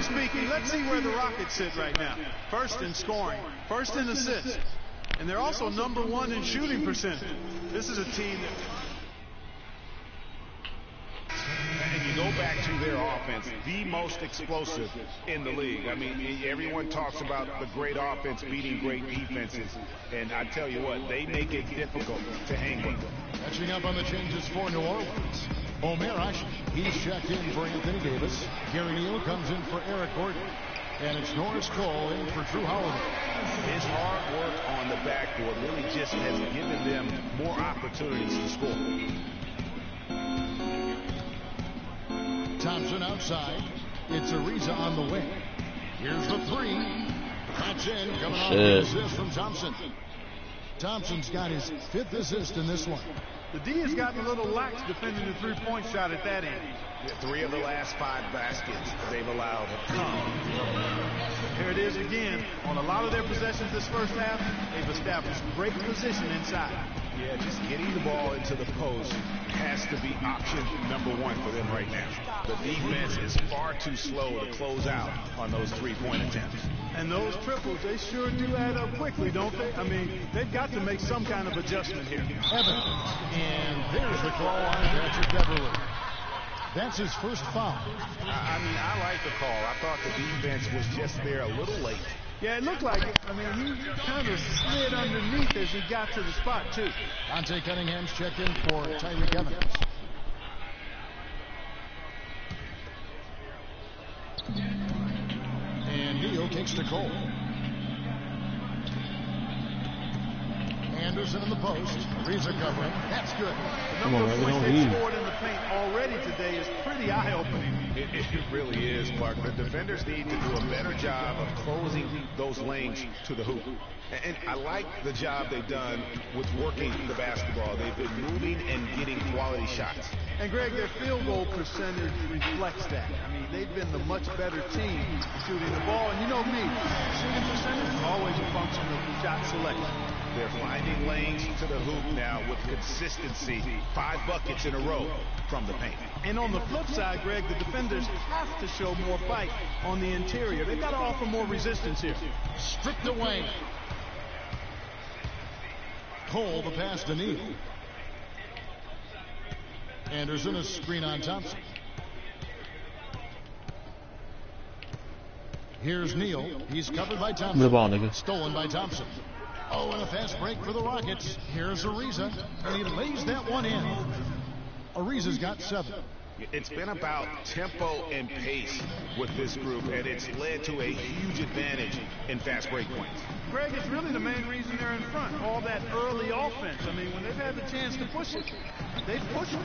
relatively speaking, let's see where the Rockets sit right now. First in scoring, first in assists, and they're also #1 in shooting percentage. This is a team that... And you go back to their offense, the most explosive in the league. I mean, everyone talks about the great offense beating great defenses. And I tell you what, they make it difficult to hang with them. Catching up on the changes for New Orleans. Omer Ashe, he's checked in for Anthony Davis. Gary Neal comes in for Eric Gordon. And it's Norris Cole in for Drew Holiday. His hard work on the backboard really just has given them more opportunities to score. Thompson outside. It's Ariza on the wing. Here's the three. That's in. Coming off the assist from Thompson. Thompson's got his 5th assist in this one. The D has gotten a little lax defending the three-point shot at that end. 3 of the last 5 baskets they've allowed have come. Here it is again. On a lot of their possessions this first half, they've established great position inside. Yeah, just getting the ball into the post has to be option #1 for them right now. The defense is far too slow to close out on those three-point attempts. And those triples, they sure do add up quickly, don't they? I mean, they've got to make some kind of adjustment here. Evans. And there's the call on Patrick Beverly. That's his first foul. I mean, I like the call. I thought the defense was just there a little late. Yeah, it looked like it. I mean, he kind of slid underneath as he got to the spot, too. Dante Cunningham's checked in for Tyreek Evans. And Neal kicks to Cole. Anderson in the post. Ariza covering. That's good. The number of points they've scored in the paint already today is pretty eye-opening. It really is, Clark. The defenders need to do a better job of closing those lanes to the hoop. And I like the job they've done with working the basketball. They've been moving and getting quality shots. And, Greg, their field goal percentage reflects that. I mean, they've been the much better team shooting the ball. And you know me, shooting percentage is always a function of shot selection. They're finding lanes to the hoop now with consistency. 5 buckets in a row from the paint. And on the flip side, Greg, the defenders have to show more fight on the interior. They've got to offer more resistance here. Stripped away. Cole, the pass to Neal. Anderson, a screen on Thompson. Here's Neal. He's covered by Thompson. Stolen by Thompson. Oh, and a fast break for the Rockets. Here's Ariza, and he lays that one in. Ariza's got 7. It's been about tempo and pace with this group, and it's led to a huge advantage in fast break points. Greg, it's really the main reason they're in front. All that early offense. I mean, when they've had the chance to push it, they've pushed it.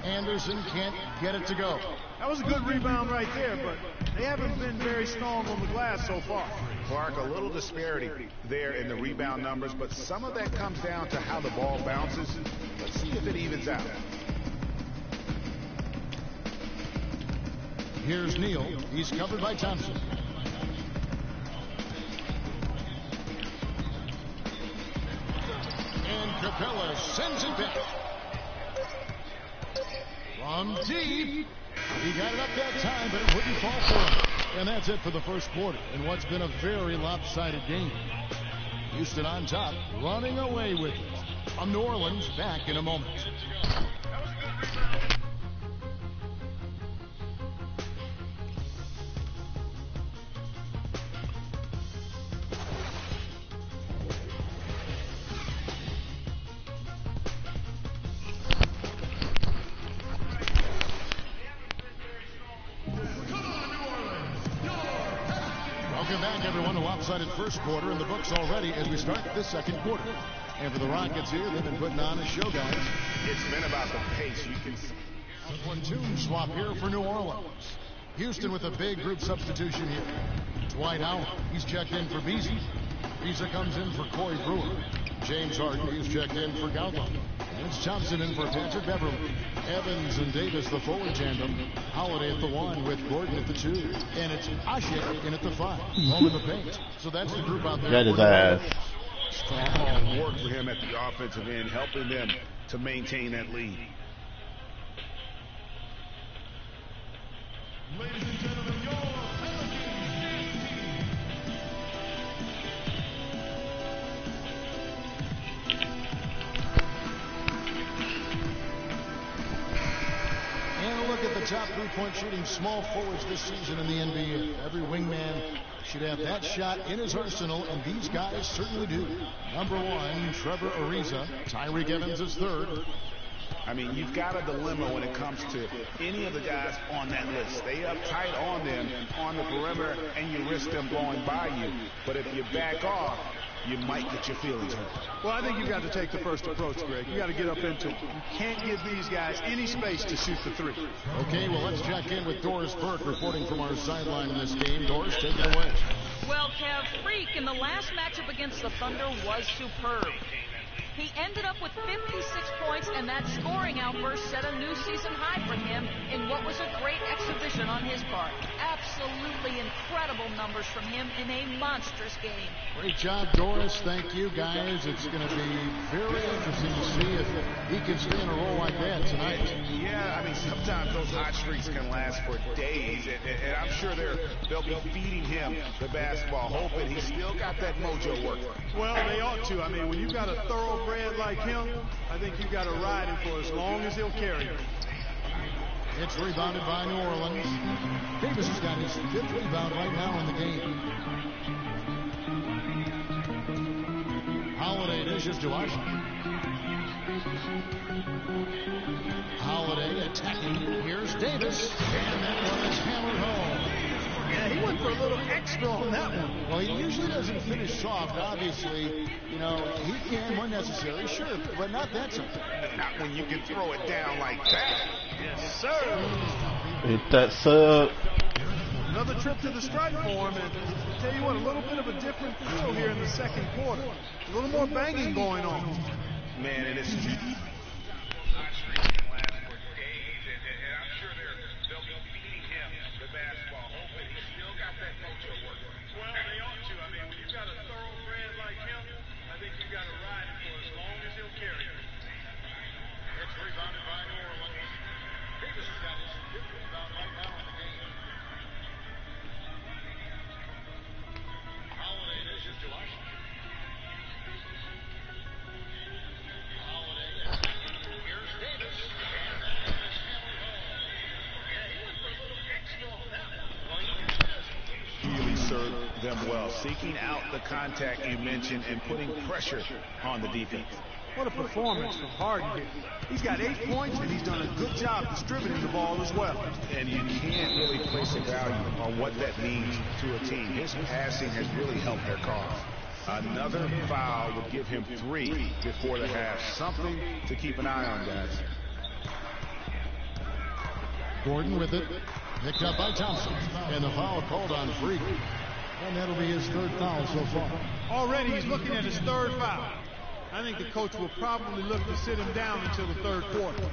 Anderson can't get it to go. That was a good rebound right there, but they haven't been very strong on the glass so far. Clark, a little disparity there in the rebound numbers, but some of that comes down to how the ball bounces. Let's see if it evens out. Here's Neal. He's covered by Thompson. And Capella sends it back. From deep. He got it up that time, but it wouldn't fall for him. And that's it for the first quarter in what's been a very lopsided game. Houston on top, running away with it. New Orleans back in a moment. Welcome back, everyone. A lopsided first quarter in the books already as we start the second quarter. And for the Rockets here, they've been putting on a show, guys. It's been about the pace. You can see. Platoon swap here for New Orleans. Houston with a big group substitution here. Dwight Howard, he's checked in for Beasley. Beasley comes in for Corey Brewer. James Harden, he's checked in for Gallo. And it's Thompson in for Patrick Beverly. Evans and Davis, the forward tandem. Holiday at the 1 with Gordon at the 2. And it's Ashe in at the 5. Home in the paint. So that's the group out there. That is ass. Strong work for him at the offensive end, helping them to maintain that lead. Ladies and gentlemen, your top three-point shooting small forwards this season in the NBA. Every wingman should have that shot in his arsenal, and these guys certainly do. Number 1, Trevor Ariza. Tyreke Evans is third. I mean, you've got a dilemma when it comes to any of the guys on that list. Stay up tight on them on the perimeter, and you risk them blowing by you. But if you back off, you might get your feelings hurt. Well, I think you've got to take the first approach, Greg. You got to get up into it. You can't give these guys any space to shoot the three. Okay, well, let's check in with Doris Burke reporting from our sideline in this game. Doris, take it away. Well, Kev, Freak in the last matchup against the Thunder was superb. He ended up with 56 points, and that scoring outburst set a new season high for him in what was a great exhibition on his part. Absolutely incredible numbers from him in a monstrous game. Great job, Doris. Thank you, guys. It's going to be very interesting to see if he can stay in a role like that tonight. Yeah, I mean, sometimes those hot streaks can last for days, and I'm sure they'll be feeding him the basketball, hoping he's still got that mojo working. Well, they ought to. I mean, when you've got a thoroughbred like him, I think you've got to ride him for as long as he'll carry him. It's rebounded by New Orleans. Davis has got his 5th rebound right now in the game. Holiday dishes to Usher. Holiday attacking. Here's Davis. And that one is hammered home. Yeah, he went for a little extra on that one. Well, he usually doesn't finish soft, obviously. You know, he can when necessary, sure, but not that time. Not when you can throw it down like that. Yes, sir. Hit that sub. Another trip to the stripe for him, and I'll tell you what, a little bit of a different feel here in the second quarter. A little more banging going on. Man, and it's them well, seeking out the contact you mentioned and putting pressure on the defense. What a performance from Harden here. He's got 8 points, and he's done a good job distributing the ball as well. And you can't really place a value on what that means to a team. His passing has really helped their cause. Another foul would give him 3 before the half. Something to keep an eye on, guys. Gordon with it. Picked up by Thompson. And the foul called on Freak. And that'll be his 3rd foul so far. Already he's looking at his 3rd foul. I think the coach will probably look to sit him down until the 3rd quarter.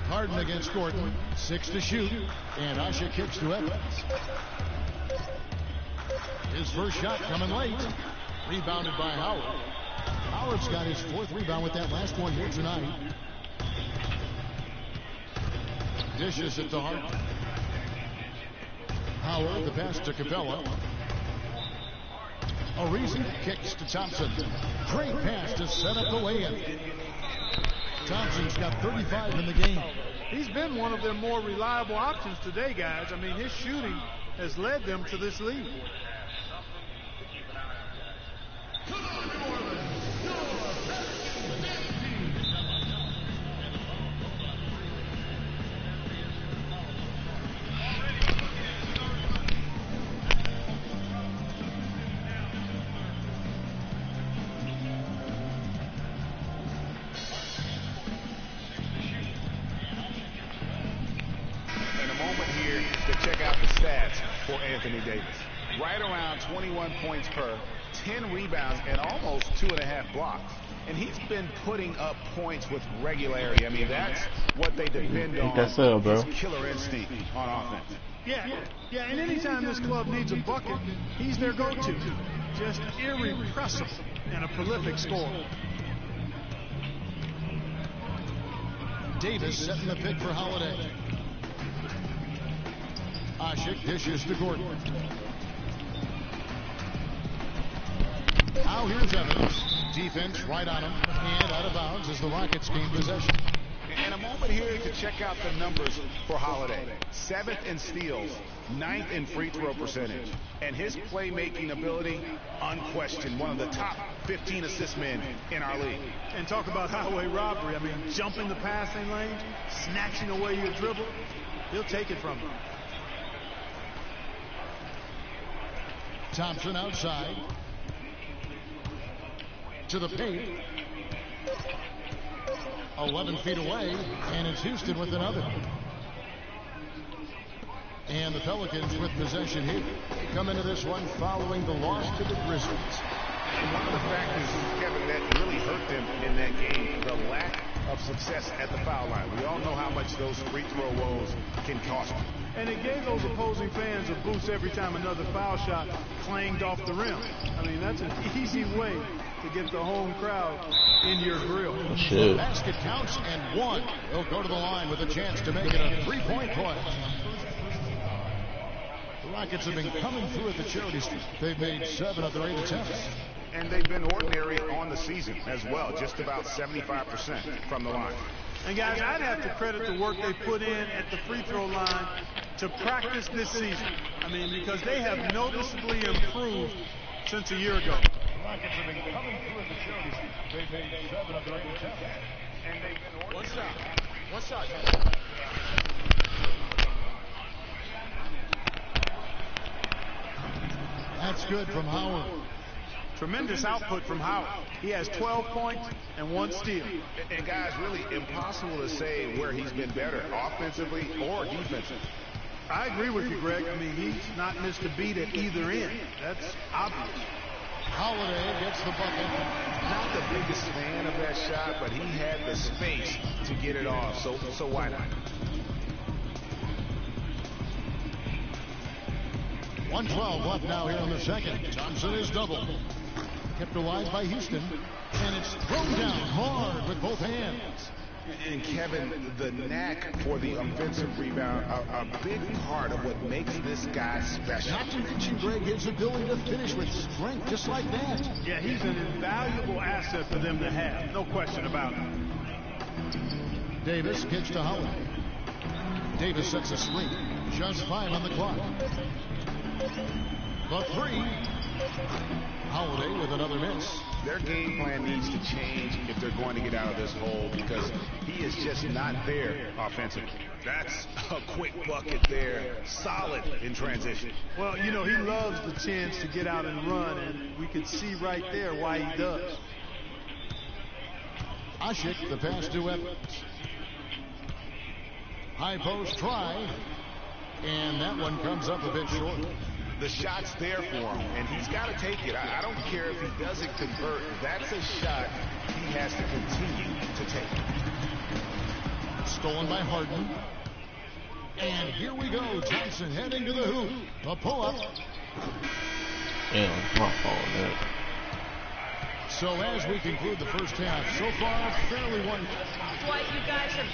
Harden against Gordon. 6 to shoot. And Asha kicks to Evans. His first shot coming late. Rebounded by Howard. Howard's got his 4th rebound with that last one here tonight. Dishes it to Harden. Howard, the pass to Capella. Ariza kicks to Thompson. Great pass to set up the weigh-in. Thompson's got 35 in the game. He's been one of their more reliable options today, guys. I mean, his shooting has led them to this lead. Anthony Davis. Right around 21 points per, 10 rebounds, and almost 2.5 blocks. And he's been putting up points with regularity. I mean, that's what they depend on. That's it, bro. His killer instinct on offense. Yeah, and anytime this club needs a bucket, he's their go-to. Just irrepressible and a prolific scorer. Davis setting the pick for Holiday. Ashick dishes to Gordon. Now here's Evans. Defense right on him. And out of bounds as the Rockets gain possession. And a moment here to check out the numbers for Holiday. 7th in steals, 9th in free throw percentage. And his playmaking ability, unquestioned, one of the top 15 assist men in our league. And talk about highway robbery. I mean, jumping the passing lane, snatching away your dribble. He'll take it from you. Thompson outside. To the paint. 11 feet away, and it's Houston with another. And the Pelicans with possession here. They come into this one following the loss to the Grizzlies. And one of the factors, Kevin, that really hurt them in that game, the lack of success at the foul line. We all know how much those free throw woes can cost them. And it gave those opposing fans a boost every time another foul shot clanged off the rim. I mean, that's an easy way to get the home crowd in your grill. The basket counts and one. He'll go to the line with a chance to make it a three-point play. The Rockets have been coming through at the charity street. They've made 7 of their 8 attempts. And they've been ordinary on the season as well, just about 75% from the line. And guys, I'd have to credit the work they put in at the free throw line to practice this season. I mean, because they have noticeably improved since a year ago. The Rockets have been coming through at the charity street. They've made 7 of their 8 attempts. And they've been ordinary. One shot. That's good from Howard. Tremendous output from Howard. He has 12 points and 1 steal. And guys, really impossible to say where he's been better, offensively or defensively. I agree with you, Greg. I mean, he's not missed a beat at either end. That's obvious. Holiday gets the bucket. Not the biggest fan of that shot, but he had the space to get it off, so why not? 1:12 left now here in the second. Thompson is doubled. Kept alive by Houston. And it's thrown down hard with both hands. And Kevin, the knack for the offensive rebound, a big part of what makes this guy special. Not to mention, Greg, his ability to finish with strength just like that. Yeah, he's an invaluable asset for them to have. No question about it. Davis kicks to Holiday. Davis sets a screen. Just 5 on the clock. The 3. Holiday with another miss. Their game plan needs to change if they're going to get out of this hole because he is just not there offensively. That's a quick bucket there. Solid in transition. Well, you know, he loves the chance to get out and run, and we can see right there why he does. Ashik, the pass to Evans. High post try. And that one comes up a bit short. The shot's there for him, and he's got to take it. I don't care if he doesn't convert. That's a shot he has to continue to take. Stolen by Harden. And here we go. Thompson heading to the hoop. A pull-up. Yeah, my fault. So as we conclude the first half, so far, fairly one. Dwight, you guys have...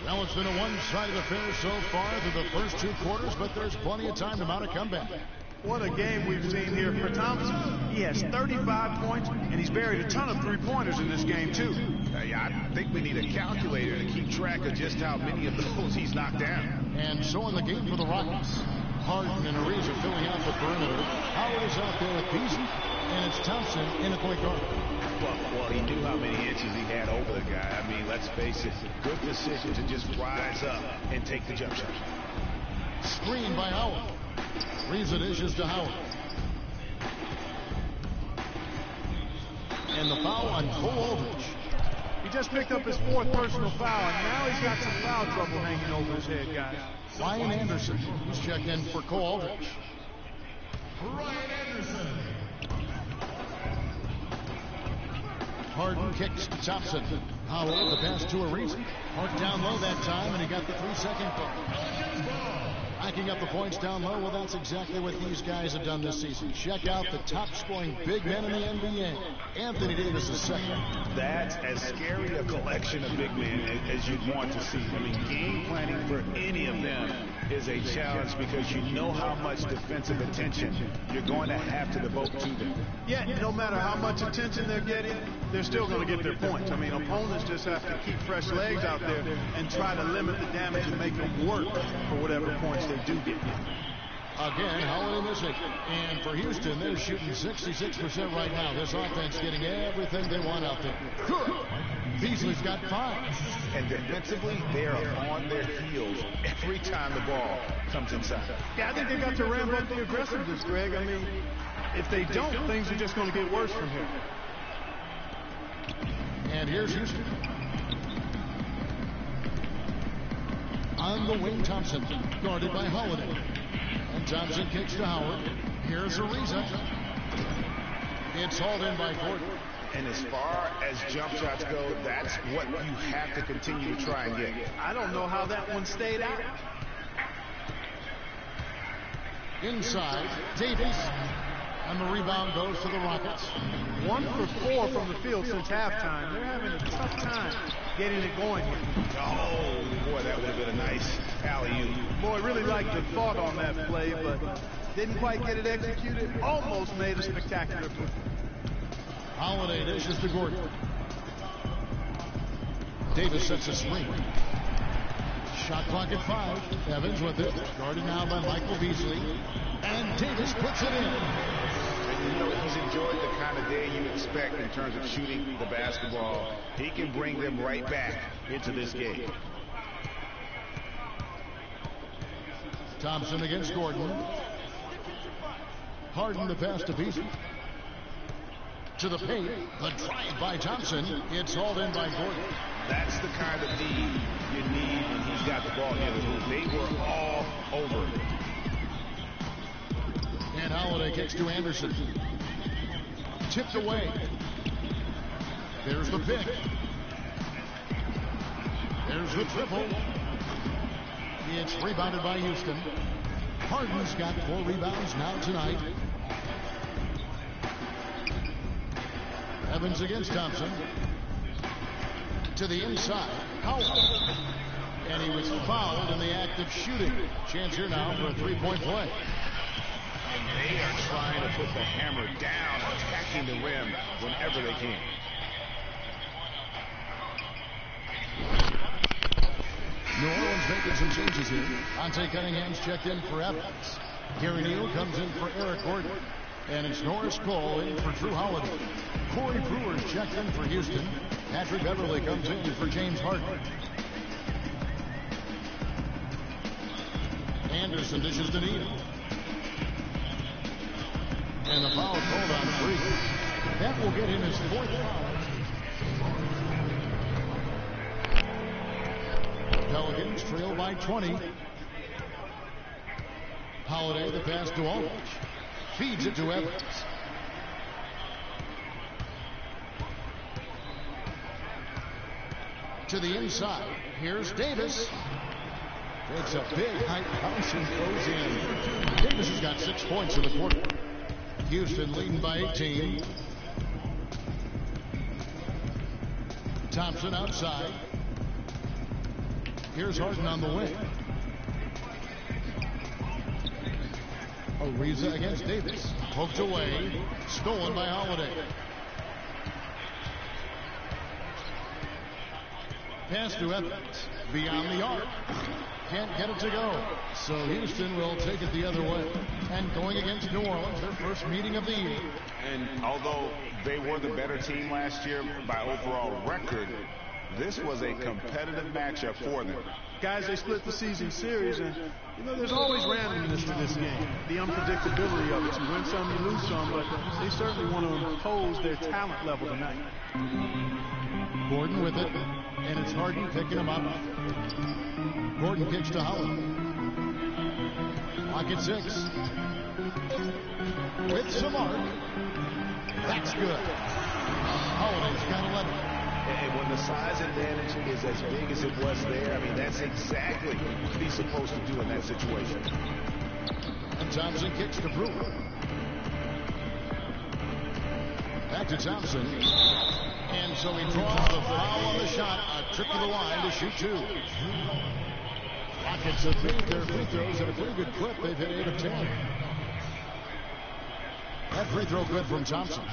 Well, it's been a one-sided affair so far through the first 2 quarters, but there's plenty of time to mount a comeback. What a game we've seen here for Thompson. He has 35 points, and he's buried a ton of three-pointers in this game, too. I think we need a calculator to keep track of just how many of those he's knocked down. And so in the game for the Rockets, Harden and Ariza filling out the perimeter. Howard is out there with Beasley, and it's Thompson in at point guard. Well, he knew how many inches he had over the guy. I mean, let's face it, good decision to just rise up and take the jump shot. Screen by Howard. Ariza dishes to Howard. And the foul on Cole Aldridge. He just picked up his 4th personal foul, and now he's got some foul trouble hanging over his head, guys. Ryan Anderson, who's checked in for Cole Aldridge. Ryan Anderson. Harden kicks to Thompson. Howard, the pass to Ariza. Hart down low that time, and he got the 3-second call. Racking up the points down low. Well, that's exactly what these guys have done this season. Check out the top-scoring big men in the NBA. Anthony Davis is second. That's as scary a collection of big men as you'd want to see. I mean, game planning for any of them is a challenge because you know how much defensive attention you're going to have to devote to them. Yeah, no matter how much attention they're getting, they're still going to get their points. I mean, opponents just have to keep fresh legs out there and try to limit the damage and make them work for whatever points they do get. Again, Holiday missing. And for Houston, they're shooting 66% right now. This offense getting everything they want out there. Good. Beasley's got 5. And defensively, they are on their heels every time the ball comes inside. Yeah, I think they got to ramp up the aggressiveness, Greg. I mean, if they don't, things are just going to get worse from here. And here's Houston. On the wing, Thompson, guarded by Holiday. And Thompson kicks to Howard. Here's Ariza. It's hauled in by Gordon. And as far as jump shots go, that's what you have to continue to try and get. I don't know how that one stayed out. Inside, Davis. And the rebound goes to the Rockets. 1 for 4 from the field since halftime. They're having a tough time getting it going here. Oh, boy, that would have been a nice alley-oop. Boy, really liked the thought on that play, but didn't quite get it executed. Almost made a spectacular play. Holiday dishes to Gordon. Davis sets a screen. Shot clock at 5. Evans with it. Guarded now by Michael Beasley. And Davis puts it in. And you know, he's enjoyed the kind of day you expect in terms of shooting the basketball. He can bring them right back into this game. Thompson against Gordon. Harden the pass to Beasley. To the paint. The drive by Thompson. It's hauled in by Gordon. That's the kind of D you need when he's got the ball near the hoop. They were all over it. And Holiday kicks to Anderson. Tipped away. There's the pick. There's the triple. It's rebounded by Houston. Harden's got 4 rebounds now tonight. Evans against Thompson. To the inside. Howard. And he was fouled in the act of shooting. Chance here now for a 3-point play. And they are trying to put the hammer down, attacking the rim whenever they can. New Orleans making some changes here. Ante Cunningham's checked in for Evans. Gary Neal comes in for Eric Gordon. And it's Norris Cole in for Drew Holiday. Corey Brewer's checked in for Houston. Patrick Beverly comes in for James Harden. Anderson dishes to Neal. And a foul called on 3. That will get him his 4th foul. Pelicans trail by 20. Holiday the pass to Aldridge. Feeds it to Evans. To the inside. Here's Davis. Takes a big height bounce and goes in. Davis has got 6 points in the quarter. Houston leading by 18. Thompson outside. Here's Harden on the wing. Ariza against Davis. Poked away. Stolen by Holiday. Pass to Evans. Beyond the arc. Can't get it to go. So Houston will take it the other way. And going against New Orleans, their first meeting of the year. And although they were the better team last year by overall record, this was a competitive matchup for them. Guys, they split the season series, and, you know, there's always randomness to this game. The unpredictability of it. You win some, you lose some, but they certainly want to impose their talent level tonight. Gordon with it, and it's Harden picking him up. Gordon kicks to Howard. Clock at 6. With some arc. That's good. Holiday's got 11. And when the size advantage is as big as it was there, I mean, that's exactly what he's supposed to do in that situation. And Thompson kicks to Brewer. Back to Thompson. And so he draws the foul on the shot. A trip to the line to shoot two. Rockets have made their free throws at a pretty good clip. They've hit 8 of 10. That free throw good from Thompson.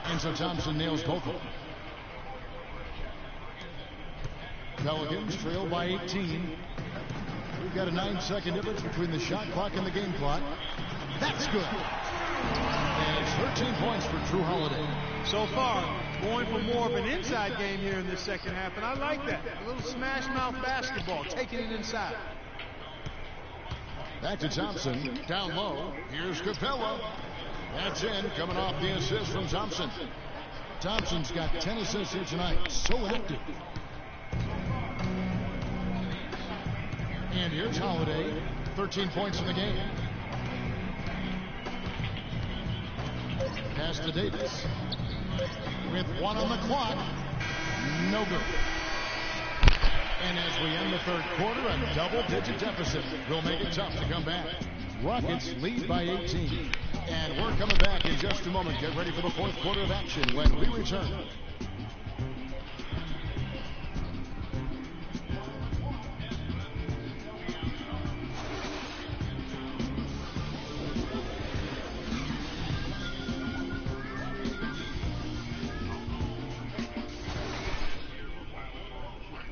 And so Thompson nails both of them. Pelicans trail by 18. We've got a 9-second difference between the shot clock and the game clock. That's good. And it's 13 points for Drew Holiday. So far, going for more of an inside game here in the second half, and I like that. A little smash mouth basketball, taking it inside. Back to Thompson, down low. Here's Capella. That's in, coming off the assist from Thompson. Thompson's got 10 assists here tonight. So active. And here's Holiday, 13 points in the game. Pass to Davis. With 1 on the clock. No good. And as we end the third quarter, a double-digit deficit will make it tough to come back. Rockets lead by 18. And we're coming back in just a moment. Get ready for the fourth quarter of action when we return.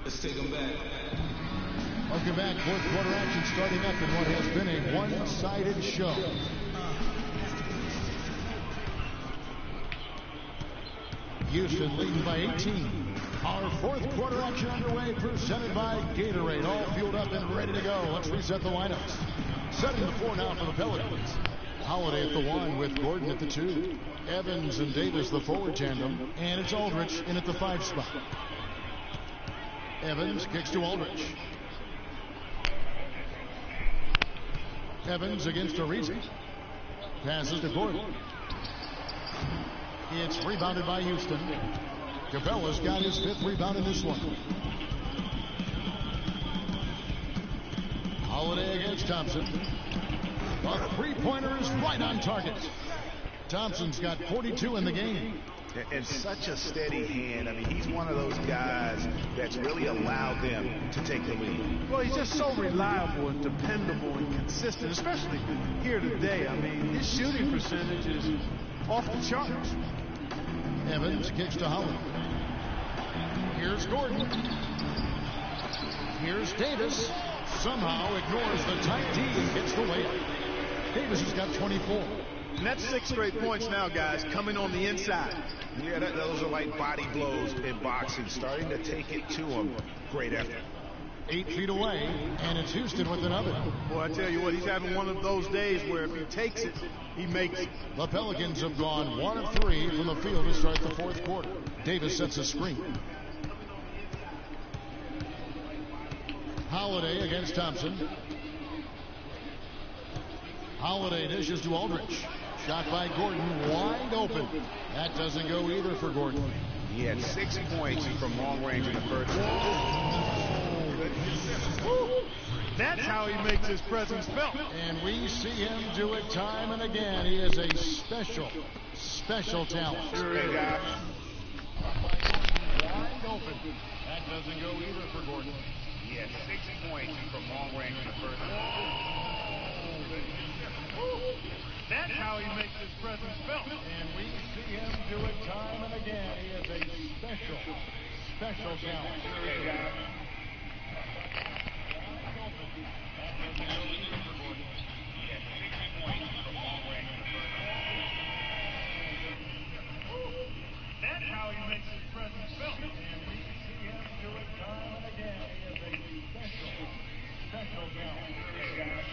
Let's take them back. Welcome back. Fourth quarter action starting up in what has been a one-sided show. Houston leading by 18. Our fourth quarter action underway, presented by Gatorade. All fueled up and ready to go. Let's reset the lineups. Setting the floor now for the Pelicans. Holiday at the 1 with Gordon at the 2. Evans and Davis the forward tandem. And it's Aldrich in at the 5 spot. Evans kicks to Aldrich. Evans against Ariza. Passes to Gordon. It's rebounded by Houston. Capella's got his 5th rebound in this one. Holiday against Thompson. A three-pointer is right on target. Thompson's got 42 in the game. And such a steady hand. I mean, he's one of those guys that's really allowed them to take the lead. Well, he's just so reliable and dependable and consistent, especially here today. I mean, his shooting percentage is off the charts. Evans kicks to Howard. Here's Gordon. Here's Davis. Somehow ignores the tight D and gets the layup. Davis has got 24. And that's 6 straight points now, guys, coming on the inside. Yeah, those are like body blows in boxing, starting to take it to him. Great effort. 8 feet away, and it's Houston with another. Boy, I tell you what, he's having one of those days where if he takes it, he makes it. The Pelicans have gone 1 of 3 from the field to start the fourth quarter. Davis sets a screen. Holiday against Thompson. Holiday dishes to Aldrich. Shot by Gordon, wide open. That doesn't go either for Gordon. He had 6 points from long range in the first. That's how he makes his presence felt. And we see him do it time and again. He is a special, special talent. Sure is. Wide open. That doesn't go either for Gordon. He had 6 points from long range in the first. That's how he makes his presence felt. And we see him do it time and again. He is a special, special talent. That's how he makes his presence felt. And we see him do it time and again. He is a special, special talent.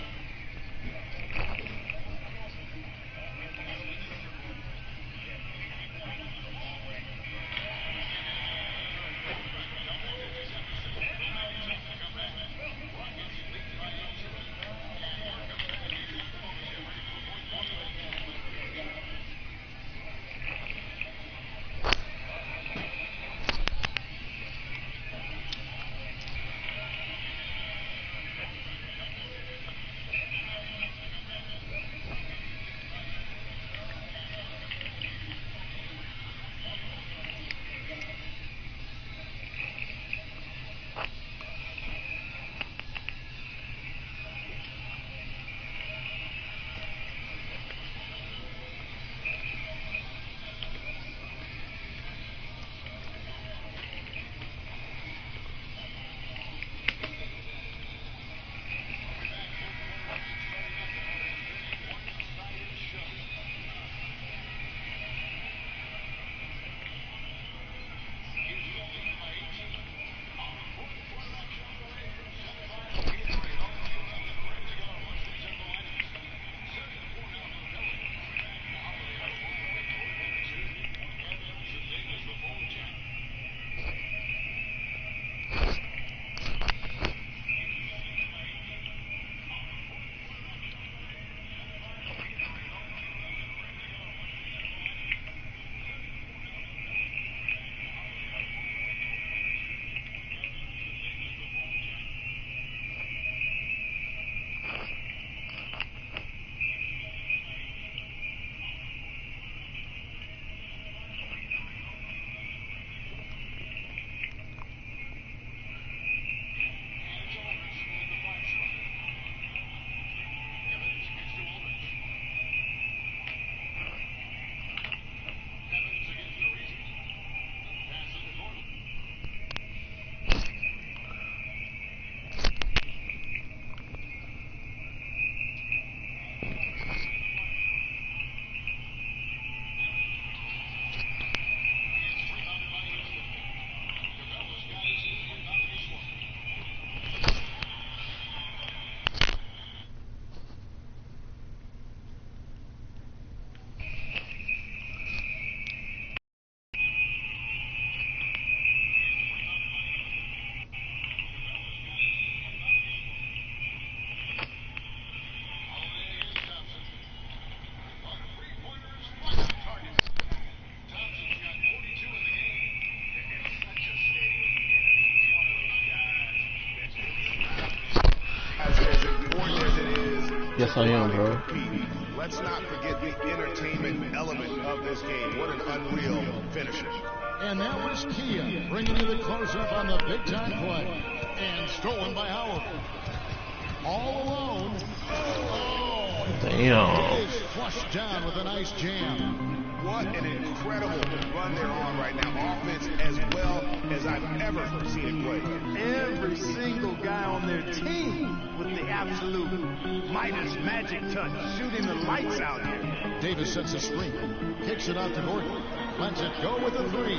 That's on him, bro. Let's not forget the entertainment element of this game. What an unreal finisher. And that was Kia bringing you the close-up on the big-time play. And stolen by Howard. All alone. Oh, Damn. is flushed down with a nice jam. What an incredible run they're on right now. Offense as well as I've ever seen it play. Every single guy on their team with the absolute Midas magic touch, shooting the lights out here. Davis sets a screen. Kicks it out to Gordon. Lets it go with a three.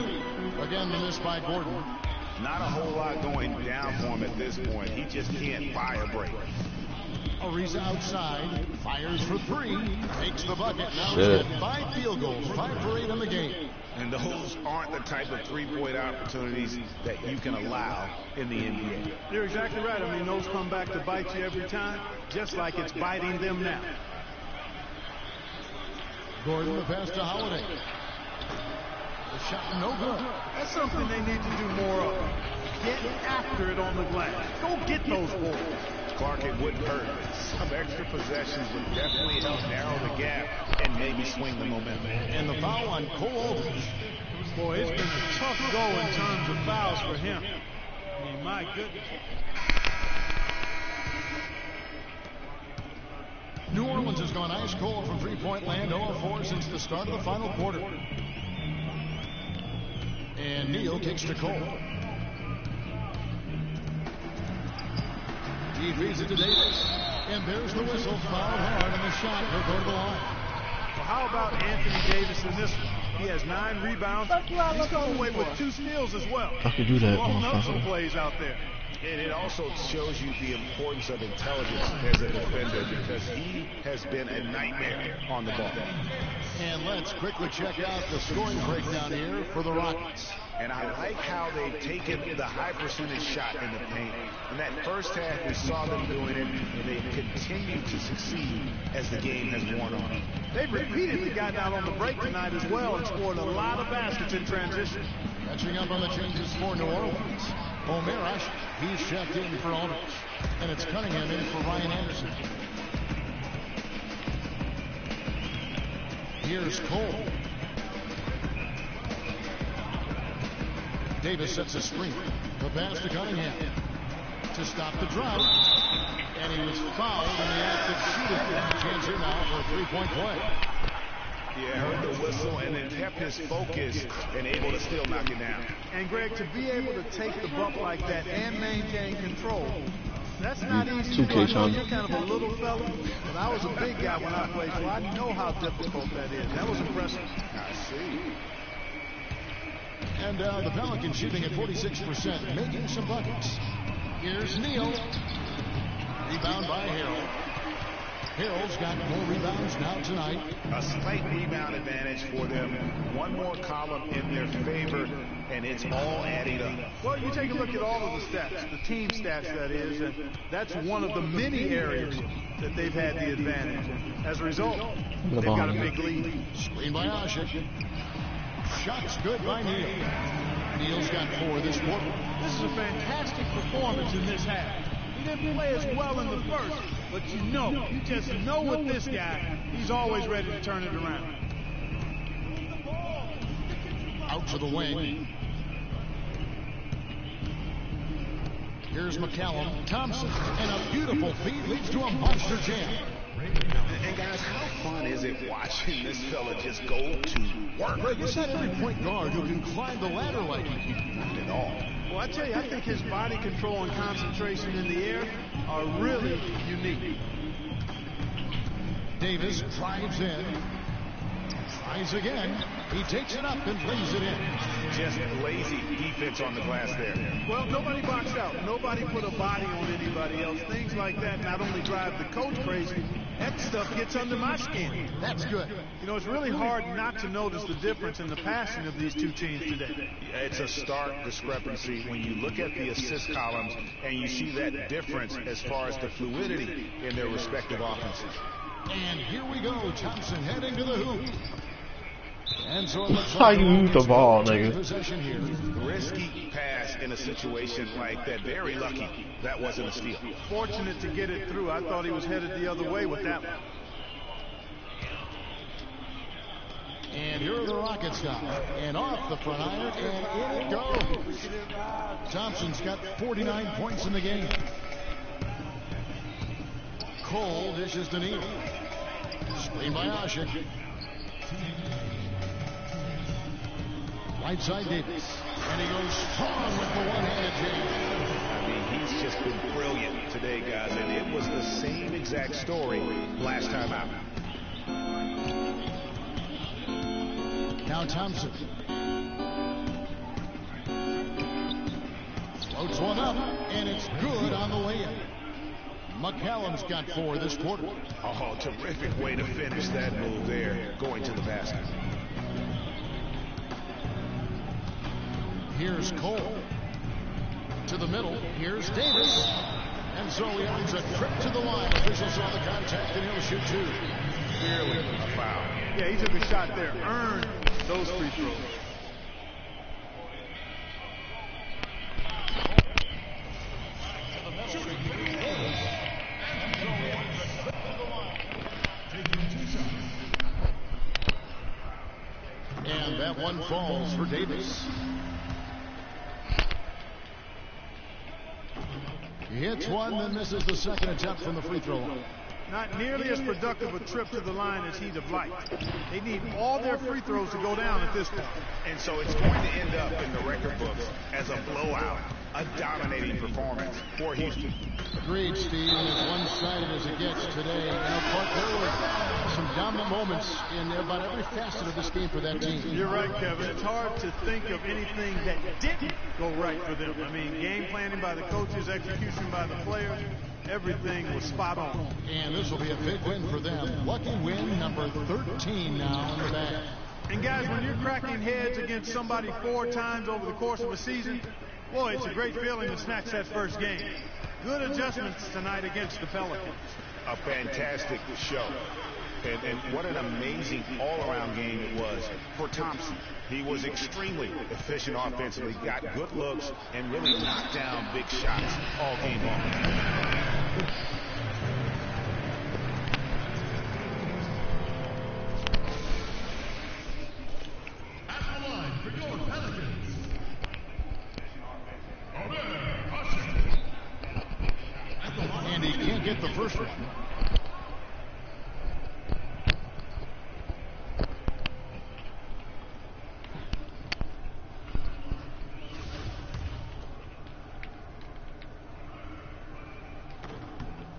Again, the miss by Gordon. Not a whole lot going down for him at this point. He just can't buy a break. Ariza outside, fires for three, takes the bucket. Now Shit. he's got 5 field goals, 5 for 8 in the game. And those aren't the type of three-point opportunities that you can allow in the NBA. You're exactly right. I mean, those come back to bite you every time, just like it's biting them now. Gordon the pass to Holiday. The shot no good. That's something they need to do more of. Get after it on the glass. Go get those balls. Clark, it wouldn't hurt. Some extra possessions would definitely help narrow the gap and maybe swing the momentum. And the foul on Cole Aldridge. Boy, it's been a tough go in terms of fouls for him. I mean, my goodness. New Orleans has gone ice cold from three-point land, 0-4 since the start of the final quarter. And Neal kicks to Cole. He feeds it to Davis. And there's the whistle. Fouled hard, and the shot will go to the line. Well, how about Anthony Davis in this one? He has 9 rebounds. He's come away with 2 steals as well. I could do that, Blowing up some motherfucker. plays out there. And it also shows you the importance of intelligence as a defender, because he has been a nightmare on the ball. And let's quickly check out the scoring breakdown here for the Rockets. And I like how they've taken the high percentage shot in the paint. In that first half, we saw them doing it, and they've continued to succeed as the game has worn on. They've repeatedly gotten out on the break tonight as well and scored a lot of baskets in transition. Catching up on the changes for New Orleans. O'Marash, he's checked in for Aldridge. And it's Cunningham in for Ryan Anderson. Here's Cole. Davis sets a screen. The pass to Cunningham to stop the drought. And he was fouled in the act of shooting. Chance here now for a three-point play. Yeah, heard the whistle and then kept his focus and able to still knock it down. And Greg, to be able to take the bump like that and maintain control, that's not easy to do. I know you're kind of a little fella, but I was a big guy when I played, so I know how difficult that is. That was impressive. I see. And the Pelicans shooting at 46%, making some buckets. Here's Neal. Rebound by Harrell. Harrell's got more rebounds now tonight. A slight rebound advantage for them. One more column in their favor, and it's all adding up. Well, you take a look at all of the stats, the team stats that is, and that's one of the many areas that they've had the advantage. And as a result, they've got a big lead. Screen by Asha. Shots good by Neal. Neal's got 4 this quarter. This is a fantastic performance in this half. He didn't play as well in the first, but you just know with this guy, he's always ready to turn it around. Out to the wing. Here's McCallum. Thompson. And a beautiful feed leads to a monster jam. And guys, how fun is it watching this fella just go to work? Greg, it's not every point guard who can climb the ladder like he can. Not at all. Well, I tell you, I think his body control and concentration in the air are really unique. Davis drives in. Tries again. He takes it up and lays it in. Just lazy defense on the glass there. Well, nobody boxed out. Nobody put a body on anybody else. Things like that not only drive the coach crazy, that stuff gets under my skin. That's good. You know, it's really hard not to notice the difference in the passing of these two teams today. It's a stark discrepancy when you look at the assist columns and you see that difference as far as the fluidity in their respective offenses. And here we go. Thompson heading to the hoop. And so it looks How like you move the ball, nigga? possession here. Risky pass pass in a situation like that. Very lucky that wasn't a steal. Fortunate to get it through. I thought he was headed the other way with that one. And here are the Rockets now. And off the front iron, and in it goes. Thompson's got 49 points in the game. Cole dishes to Neal. Screen by Ashik. Right side Davis. And he goes strong with the one-handed jam. I mean, he's just been brilliant today, guys. And it was the same exact story last time out. Now Thompson. Floats one up, and it's good on the layup. McCallum's got 4 this quarter. Oh, terrific way to finish that move there, going to the basket. Here's Cole. To the middle. Here's Davis. And so he earns a trip to the line. Officials saw the contact, and he'll shoot 2. Clearly a foul. Yeah, he took a shot there. Earned those free throws. And that one falls for Davis. He hits one, then misses the second attempt from the free throw line. Not nearly as productive a trip to the line as he'd have liked. They need all their free throws to go down at this point. And so it's going to end up in the record books as a blowout, a dominating performance for Houston. Agreed, Steve, and as one-sided as it gets today. But there were some dominant moments in about every facet of this game for that team. You're right, Kevin. It's hard to think of anything that didn't go right for them. I mean, game planning by the coaches, execution by the players. Everything was spot on. And this will be a big win for them. Lucky win number 13 now in the bag. And guys, when you're cracking heads against somebody 4 times over the course of a season, boy, it's a great feeling to snatch that first game. Good adjustments tonight against the Pelicans. A fantastic show. And what an amazing all-around game it was for Thompson. He was extremely efficient offensively, got good looks, and really knocked down big shots all game long. At the line for your Pelicans. And he can't get the first one.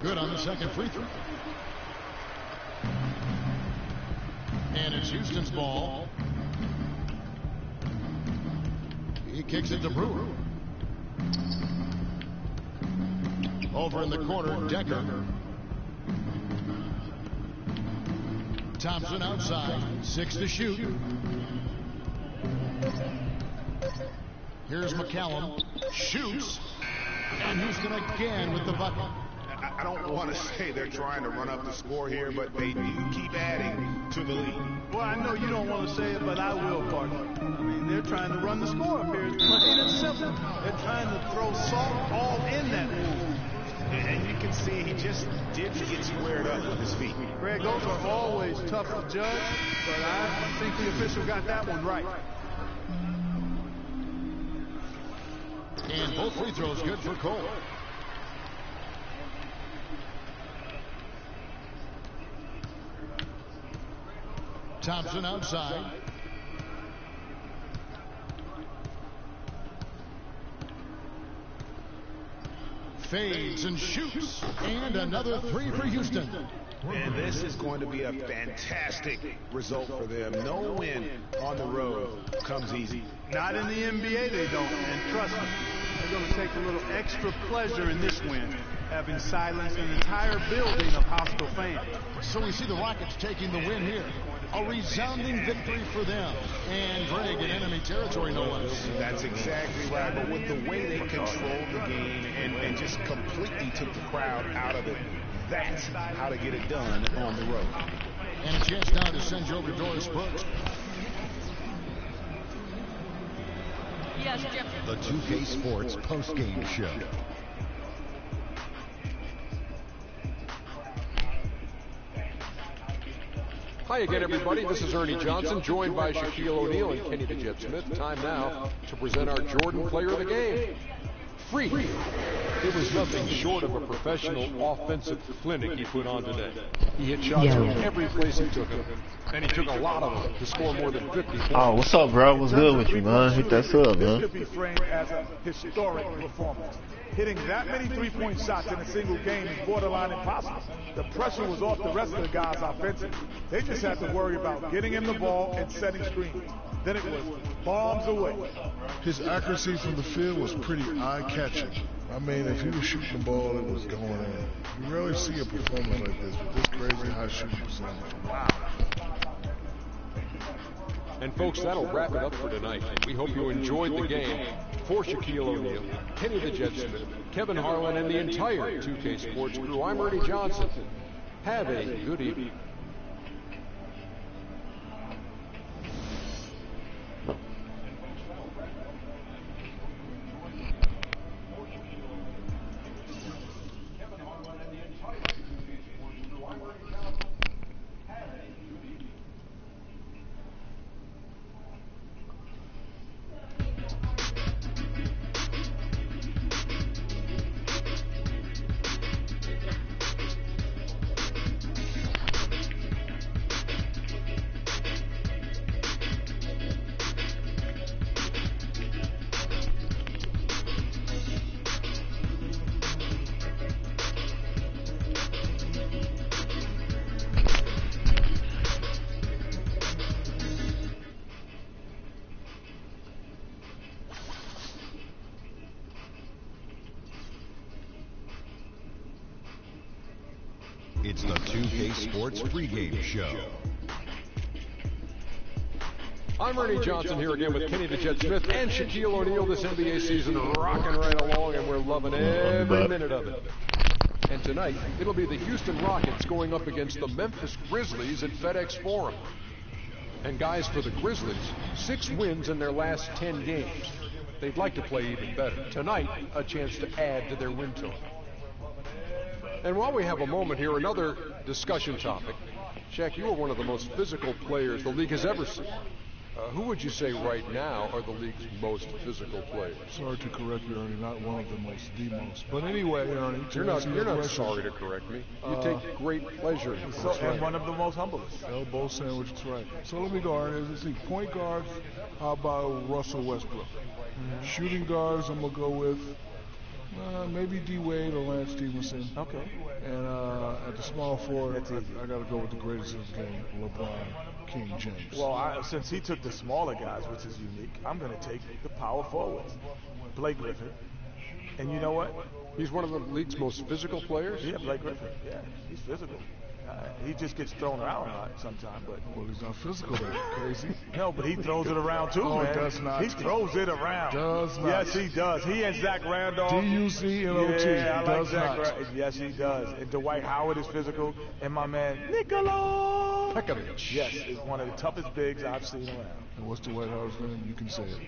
Good on the second free throw. And it's Houston's ball. He kicks it to Brewer. Over in the corner, Decker. Thompson outside. 6 to shoot. Here's McCallum. Shoots. And Houston again with the bucket. I don't want to say they're trying to run up the score here, but they do keep adding to the lead. Well, I know you don't want to say it, but I will, partner. I mean, they're trying to run the score up here. It's plain and simple. They're trying to throw salt all in that move. And you can see he just didn't get squared up with his feet. Greg, those are always tough to judge, but I think the official got that one right. And both free throws good for Cole. Thompson outside. Fades and shoots. And another 3 for Houston. And this is going to be a fantastic result for them. No win on the road comes easy. Not in the NBA they don't. And trust me, they're going to take a little extra pleasure in this win, having silenced an entire building of hostile fans. So we see the Rockets taking the win here. A resounding victory for them. And Greg in enemy territory, no less. That's exactly right. But with the way they controlled the game and just completely took the crowd out of it, that's how to get it done on the road. And a chance now to send you over to Doris Brooks. Yes, Jeff. The 2K Sports post-game show. Hi again, everybody. This is Ernie Johnson, joined by Shaquille O'Neal and Kenny the Jet Smith. Time now to present our Jordan Player of the Game. Freak. It was nothing short of a professional offensive clinic he put on today. He hit shots from every place he took them, and he took a lot of them to score more than 50 points. Oh, what's up, bro? What's good with you, man? Hit that sub, man. This could be framed as a historic performance. Hitting that many three-point shots in a single game is borderline impossible. The pressure was off the rest of the guys offensively. They just had to worry about getting him the ball and setting screens. Then it was bombs away. His accuracy from the field was pretty eye-catching. I mean, if he was shooting the ball, it was going in. You rarely see a performance like this with this crazy high shooting percentage. Wow. And folks, that'll wrap it up for tonight. We hope you enjoyed the game. For Shaquille O'Neal, Kenny the Jet Smith, Kevin Harlan, and the entire 2K Sports crew, I'm Ernie Johnson. Have a good evening. It's the 2K Sports pregame show. I'm Ernie Johnson here again with Kenny the Jet Smith and Shaquille O'Neal. This NBA season rocking right along, and we're loving every minute of it. And tonight, it'll be the Houston Rockets going up against the Memphis Grizzlies at FedEx Forum. And guys, for the Grizzlies, 6 wins in their last 10 games. They'd like to play even better. Tonight, a chance to add to their win total. And while we have a moment here, another discussion topic. Shaq, you are one of the most physical players the league has ever seen. Who would you say right now are the league's most physical players? Sorry to correct you, Ernie, not one of the most. But anyway, Ernie, you're not sorry to correct me. You take great pleasure in it. And one of the most humblest. Elbow sandwich, that's right. So let me go, Ernie. Let's see, point guards, how about Russell Westbrook? Shooting guards, I'm going to go with maybe D. Wade or Lance Stevenson. Okay. And at the small forward, I got to go with the greatest of the game, LeBron King James. Well, since he took the smaller guys, which is unique, I'm going to take the power forwards, Blake Griffin. And you know what? He's one of the league's most physical players? Yeah, Blake Griffin. Yeah, he's physical. He just gets thrown around a lot sometimes, but well, he's not physical, though. Crazy. No, but he throws it around too, man. Does not. He throws it around. Does not. Yes, he does. He and Zach Randolph. D-U-C-N-O-T. Yeah, I like Zach. Not. Yes, he does. And Dwight Howard is physical, and my man Nikola Pekovic. Yes, is one of the toughest bigs I've seen around. And what's Dwight Howard's name? You can say it.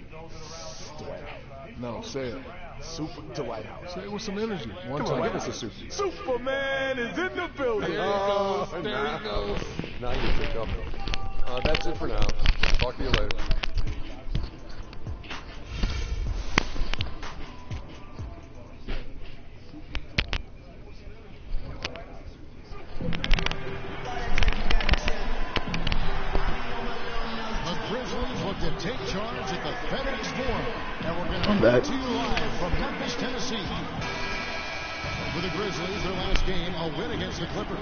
Dwight Howard. No, say it. Super Dwight Howard. Say it with some energy. Come on, give us a super. Superman is in the building. There he goes. Now you pick up. That's it for now. Talk to you later. The Grizzlies look to take charge at the FedEx Forum. And we're going to I'm come back. to you live from Memphis, Tennessee. For the Grizzlies, their last game, a win against the Clippers.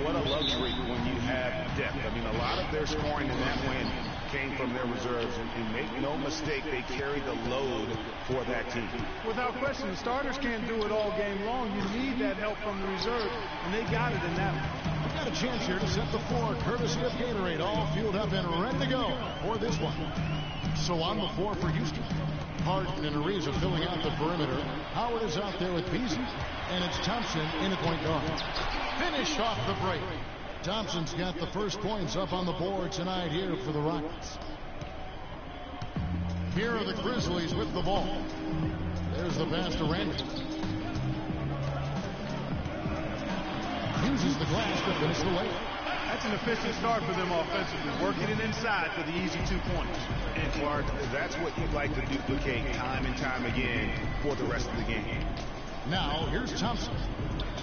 What a luxury when you have depth. I mean, a lot of their scoring in that win came from their reserves. And make no mistake, they carry the load for that team. Without question, the starters can't do it all game long. You need that help from the reserve, and they got it in that one. We've got a chance here to set the floor, courtesy of Gatorade, all fueled up and ready to go for this one. So on the floor for Houston. Harden and Ariza filling out the perimeter. Howard is out there with Beasley, and it's Thompson in at point guard. Finish off the break. Thompson's got the first points up on the board tonight here for the Rockets. Here are the Grizzlies with the ball. There's the pass to Randy. Uses the glass to finish the layup. That's an efficient start for them offensively, working it inside for the easy 2 points. And Clark, that's what you'd like to duplicate time and time again for the rest of the game. Now, here's Thompson.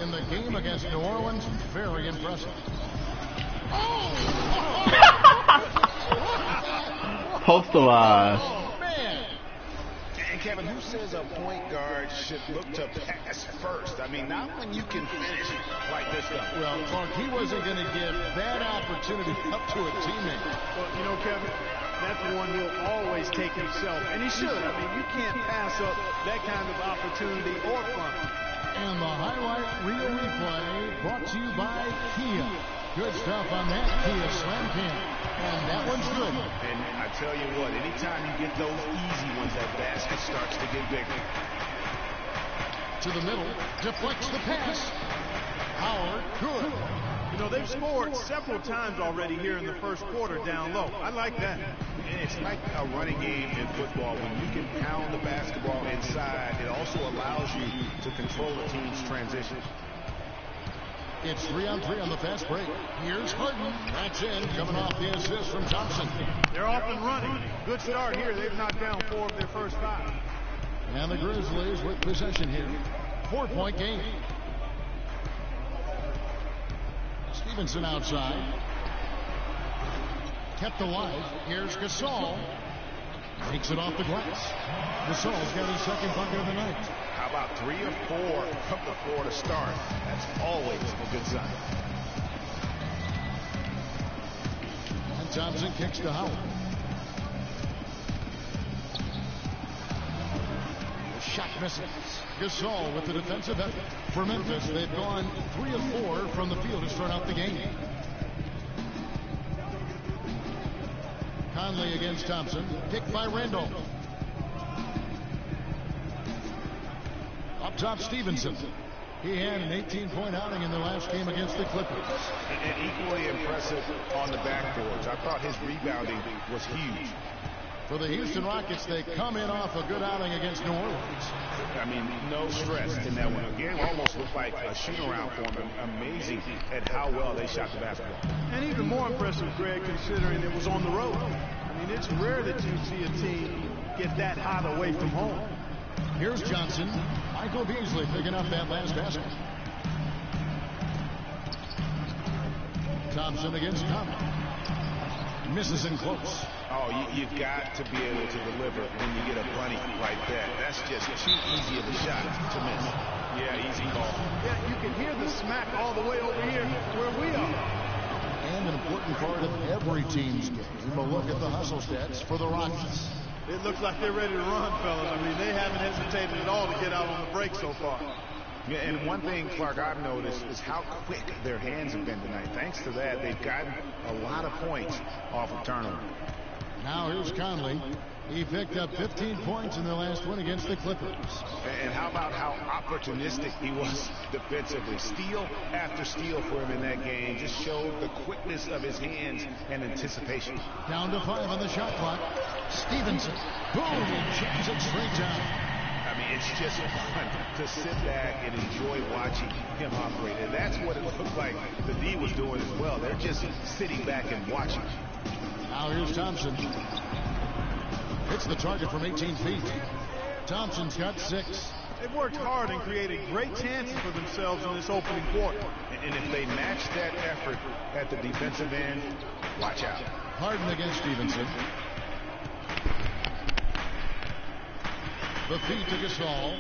In the game against New Orleans, very impressive. Postalized. Oh, man. And Kevin, who says a point guard should look to pass first? I mean, not when you can finish like this stuff. Well, Clark, he wasn't going to give that opportunity up to a teammate. Well, you know, Kevin, that's one he'll always take himself, and he should. I mean, you can't pass up that kind of opportunity or fun. And the highlight reel replay brought to you by Kia. Good stuff on that Kia Slam Cam. And that one's good. And I tell you what, anytime you get those easy ones, that basket starts to get bigger. To the middle, deflects the pass. Howard, good. You know, they've scored several times already here in the first quarter down low. I like that. And it's like a running game in football. When you can pound the basketball inside, it also allows you to control the team's transition. It's 3-on-3 on the fast break. Here's Harden. That's in, coming off the assist from Thompson. They're off and running. Good start here. They've knocked down 4 of their first 5. And the Grizzlies with possession here. 4-point game. Stevenson outside. Kept alive. Here's Gasol. Takes it off the glass. Gasol's got his second bucket of the night. How about 3 or 4 from the floor to start? That's always a good sign. And Thompson kicks to Howard. The shot misses. Gasol with the defensive effort. For Memphis, they've gone 3 of 4 from the field to start out the game. Conley against Thompson. Kicked by Randolph. Up top, Stevenson. He had an 18-point outing in the last game against the Clippers. And equally impressive on the backboards. I thought his rebounding was huge. For the Houston Rockets, they come in off a good outing against New Orleans. I mean, no stress in that one. The game almost looked like a shoot-around for them. Amazing at how well they shot the basketball. And even more impressive, Greg, considering it was on the road. I mean, it's rare that you see a team get that hot away from home. Here's Johnson. Michael Beasley picking up that last basket. Thompson against Conley. Misses in close. Oh, you've got to be able to deliver when you get a bunny like that. That's just too easy of a shot to miss. Yeah, easy call. Yeah, you can hear the smack all the way over here where we are. And an important part of every team's game. We'll look at the hustle stats for the Rockets. It looks like they're ready to run, fellas. I mean, they haven't hesitated at all to get out on the break so far. Yeah, and one thing, Clark, I've noticed is how quick their hands have been tonight. Thanks to that, they've gotten a lot of points off of turnover. Now here's Conley. He picked up 15 points in the last one against the Clippers. And how about how opportunistic he was defensively? Steal after steal for him in that game just showed the quickness of his hands and anticipation. Down to 5 on the shot clock. Stevenson. Boom! Jams it straight down. I mean, it's just fun to sit back and enjoy watching him operate. And that's what it looked like the D was doing as well. They're just sitting back and watching. Now here's Thompson. Hits the target from 18 feet. Thompson's got 6. They've worked hard and created great chances for themselves in this opening quarter. And if they match that effort at the defensive end, watch out. Harden against Stevenson. The feed to Gasol.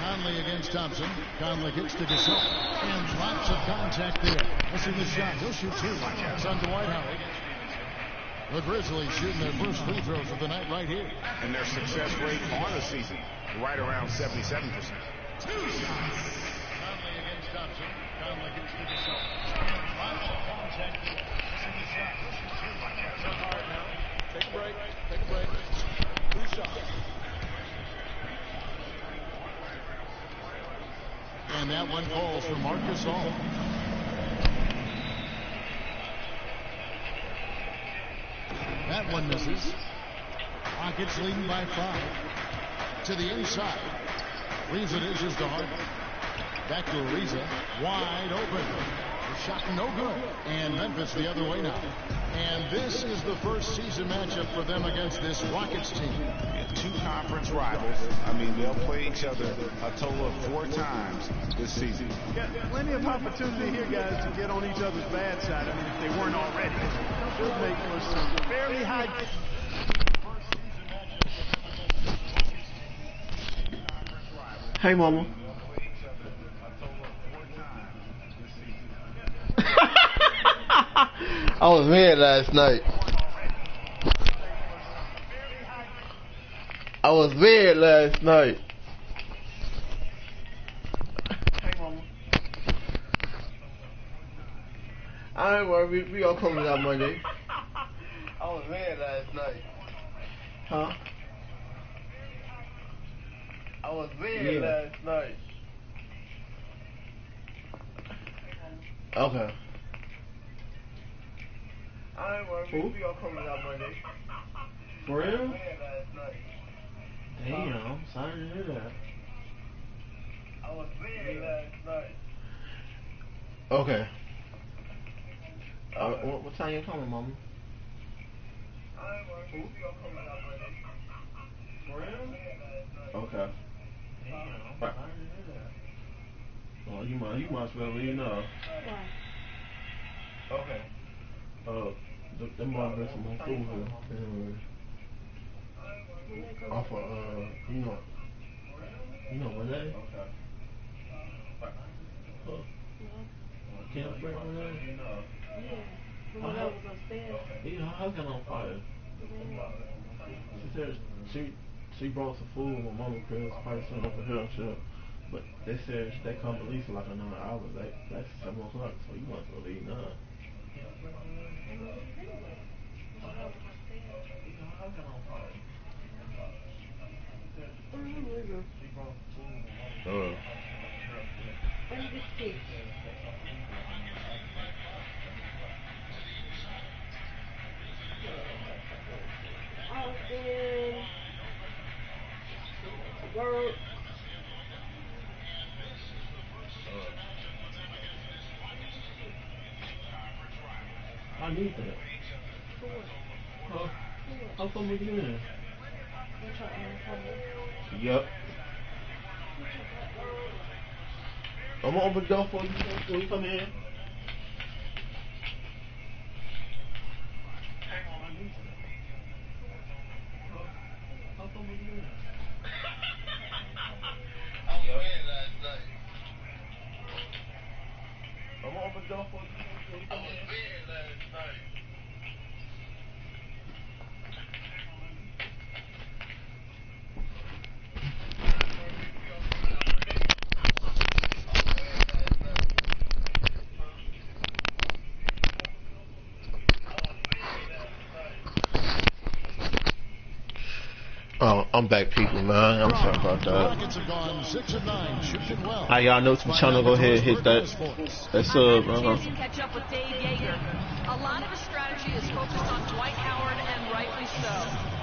Conley against Thompson. Conley kicks to Gasol. And lots of contact there. Missing the shot. He'll shoot 2. It's on Dwight Howard. The Grizzlies shooting their first free throws of the night right here. And their success rate on the season, right around 77%. 2 shots. Conley against Thompson. Conley kicks to Gasol. Lots of contact there. Missing the shot. He'll shoot 2. It's on Dwight Howard. Take a break. Take a break. 2 shots. And that one falls for Marc Gasol. That one misses. Rockets leading by 5. To the inside. Ariza dishes to Harden. Back to Ariza. Wide open. The shot no good. And Memphis the other way now. And this is the first season matchup for them against this Rockets team. Yeah, 2 conference rivals. I mean, they'll play each other a total of 4 times this season. Got plenty of opportunity here, guys, to get on each other's bad side. I mean, if they weren't already. Should make for some fairly high. Hey, mama. I was mad last night. I was mad last night. Hey, mama. I ain't worried. We all coming out Monday. I was mad last night. Huh? I was mad last night. Okay. I ain't worried. We all coming out Monday. For real? Damn, sorry to hear that. I was mad last night. Okay. What time you coming, mama? I ain't worried. We all coming out Monday. For real? Okay. Damn, sorry to hear that. Well, you might as well leave now. Why? Okay. Them might bring some more food here. Off of, you know Renee? Okay. Can't bring Renee? Yeah. Renee was upstairs. Yeah, her house got on fire. She said she brought some food with Mama Chris, probably sitting over here and shit. But they said they come at least for like another hour. That's 7 o'clock, so you might as well leave now. I need that. For what? Huh? How come we get in? Yep. I'm gonna open the door for you when you come in. How come we get in? I was mad last night. I'm gonna open the door for you when you come in. I was mad last night. Oh, I'm back, people, man. I'm sorry about that. How y'all know to be trying to go ahead and hit that sub, catch up with Dave Yeager. A lot of his strategy is focused on Dwight Howard, and rightly so.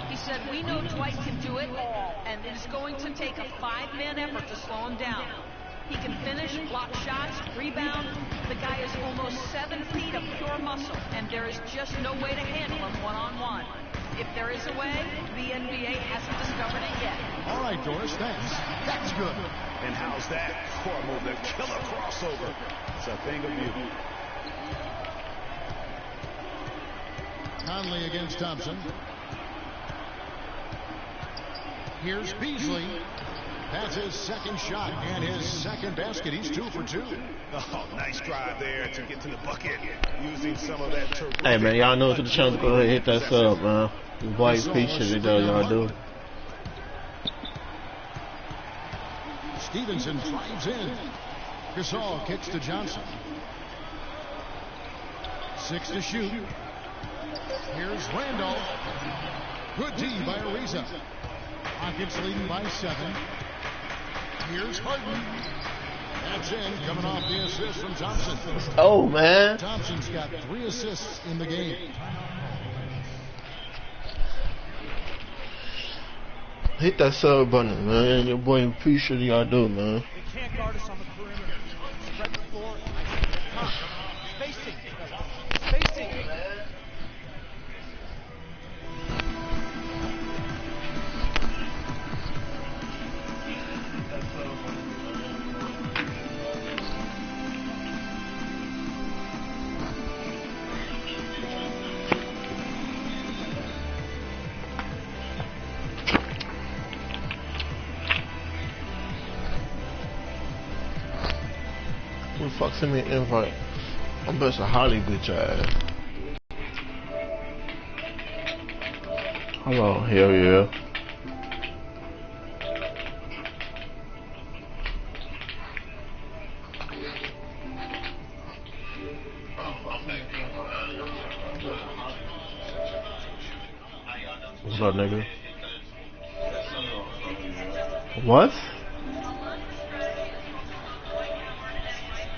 He said, we know Dwight can do it all, and it is going to take a 5-man effort to slow him down. He can finish, block shots, rebound. The guy is almost 7 feet of pure muscle, and there is just no way to handle him one-on-one. If there is a way, the NBA hasn't discovered it yet. All right, Doris, thanks. That's good. And how's that for a move? The killer crossover. It's a thing of beauty. Conley against Thompson. Here's Beasley. That's his second shot and his second basket. He's 2 for 2. Oh, nice drive there to get to the bucket using some of that terrific. Hey, man, y'all know to the chance to go ahead and hit that sub, man. The boy appreciate it, though, y'all do. Stevenson drives in. Gasol kicks to Johnson. 6 to shoot. Here's Randall. Good D by Ariza. Rockets leading by 7. Here's Harden. That's in, coming off the assist from Thompson. Oh, man. Thompson's got 3 assists in the game. Hit that sub button, man. Your boy appreciate y'all do, man. They can't guard us on the perimeter. Spread the floor. Spacing. Spacing. Who the fuck sent me an invite? I'm best a Holly bitch ass. Hello, hell yeah. What's up, nigga? What?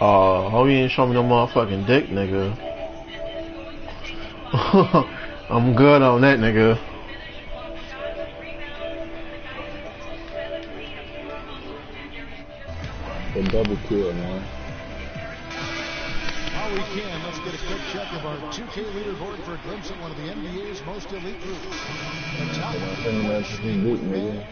Oh, you ain't show me no motherfucking dick, nigga. I'm good on that, nigga. A double kill, man. While we can, let's get a quick check of our 2K leaderboard for a glimpse at one of the NBA's most elite groups. The top man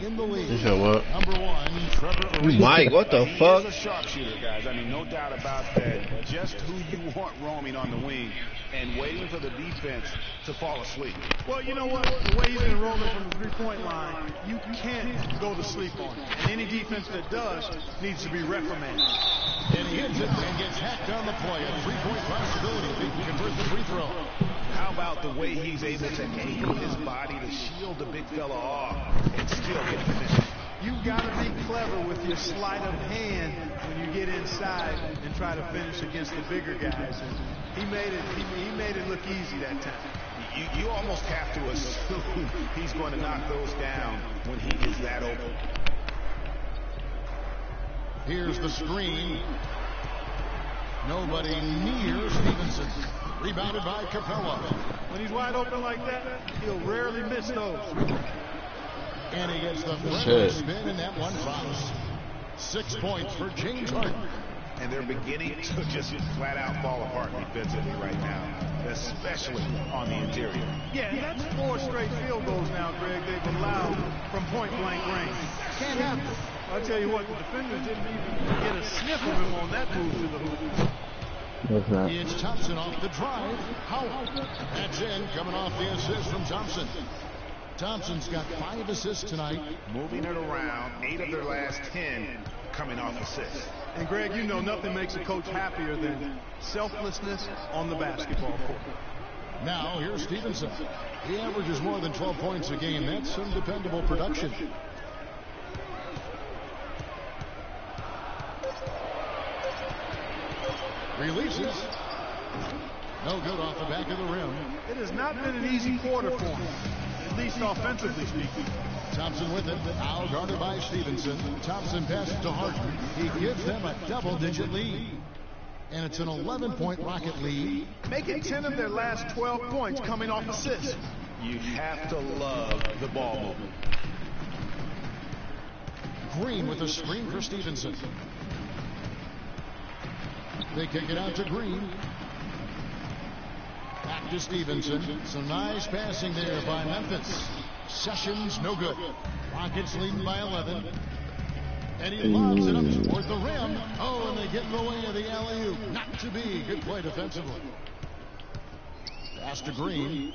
in the league. You said what? Number 1, Trevor. Mike, what the fuck? He's a sharpshooter, guys. I mean, no doubt about that. Just who you want roaming on the wing and waiting for the defense to fall asleep. Well, you know what? The way he's been rolling from the three-point line, you can't go to sleep on it. And any defense that does needs to be reprimanded. And he hits it and gets hacked on the play. A 3-point possibility if he can convert the free throw. How about the way he's able to angle his body to shield the big fella off and still get finished? You've got to be clever with your sleight of hand when you get inside and try to finish against the bigger guys. And he made it look easy that time. You almost have to assume he's going to knock those down when he is that open. Here's the screen. Nobody near Stevenson. Rebounded by Capella. When he's wide open like that, he'll rarely miss those. And he gets the friendly spin, and that one drops. 6 points for James Harden. And they're beginning to just flat out fall apart defensively right now, especially on the interior. Yeah, that's 4 straight field goals now, Greg, they've allowed from point-blank range. Can't happen. I'll tell you what, the defenders didn't even get a sniff of him on that move to the hoop. It's Thompson off the drive. Howard. That's in, coming off the assist from Thompson. Thompson's got 5 assists tonight. Moving it around, 8 of their last 10 coming off assists. And Greg, you know nothing makes a coach happier than selflessness on the basketball court. Now, here's Stevenson. He averages more than 12 points a game. That's some dependable production. Releases. No good off the back of the rim. It has not been an easy quarter for him, at least offensively speaking. Thompson with it. Now guarded by Stevenson. Thompson passes to Harden. He gives them a double-digit lead. And it's an 11-point Rocket lead. Making 10 of their last 12 points coming off assists. You have to love the ball movement. Green with a screen for Stevenson. They kick it out to Green. Back to Stevenson. Some nice passing there by Memphis. Sessions, no good. Rockets leading by 11. And he lobs it up toward the rim. Oh, and they get in the way of the alley-oop. Not to be. Good play defensively. Pass to Green.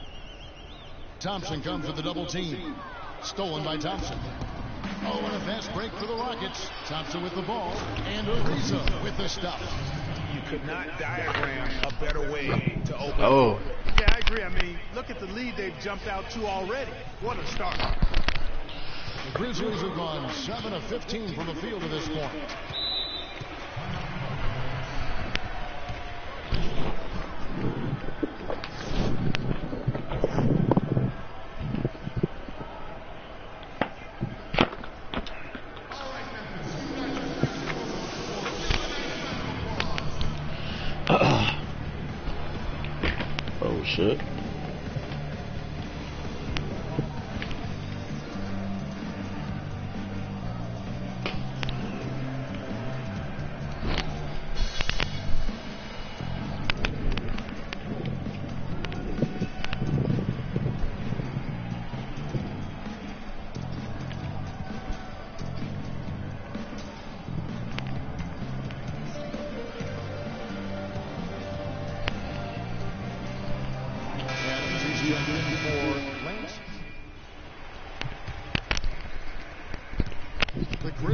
Thompson comes with the double team. Stolen by Thompson. Oh, and a fast break for the Rockets. Thompson with the ball. And Ariza with the stuff. You could not diagram a better way to open. Oh. Yeah, I agree. I mean, look at the lead they've jumped out to already. What a start. The Grizzlies have gone 7 of 15 from the field at this point. Oh shit.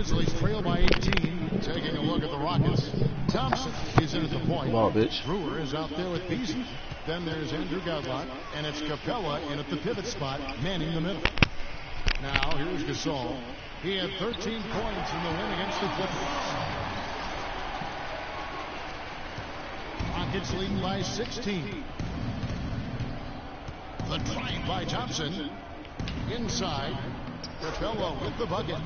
Grizzlies trail by 18. Taking a look at the Rockets. Thompson is in at the point. Come on, bitch. Brewer is out there with Beasley. Then there's Andrew Godlock, and it's Capella in at the pivot spot, manning the middle. Now, here's Gasol. He had 13 points in the win against the Clippers. Rockets leading by 16. The drive by Thompson. Inside. Capella with the bucket.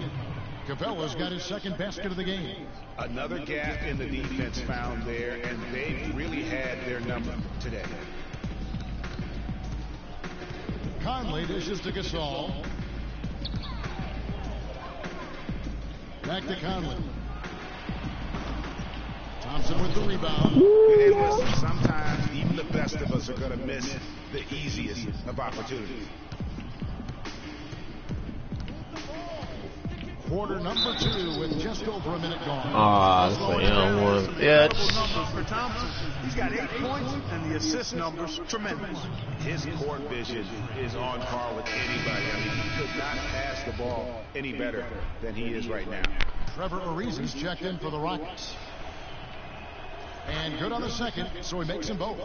Capella's got his second basket of the game. Another gap in the defense found there, and they really had their number today. Conley dishes to Gasol. Back to Conley. Thompson with the rebound. And listen, sometimes even the best of us are going to miss the easiest of opportunities. Quarter number 2 with just over a minute gone. Ah, that's like, one. Bitch. For Thompson, he's got 8 points, and the assist numbers tremendous. His court vision is on par with anybody. I mean, he could not pass the ball any better than he is right now. Trevor Ariza's checked in for the Rockets. And good on the second, so he makes them both.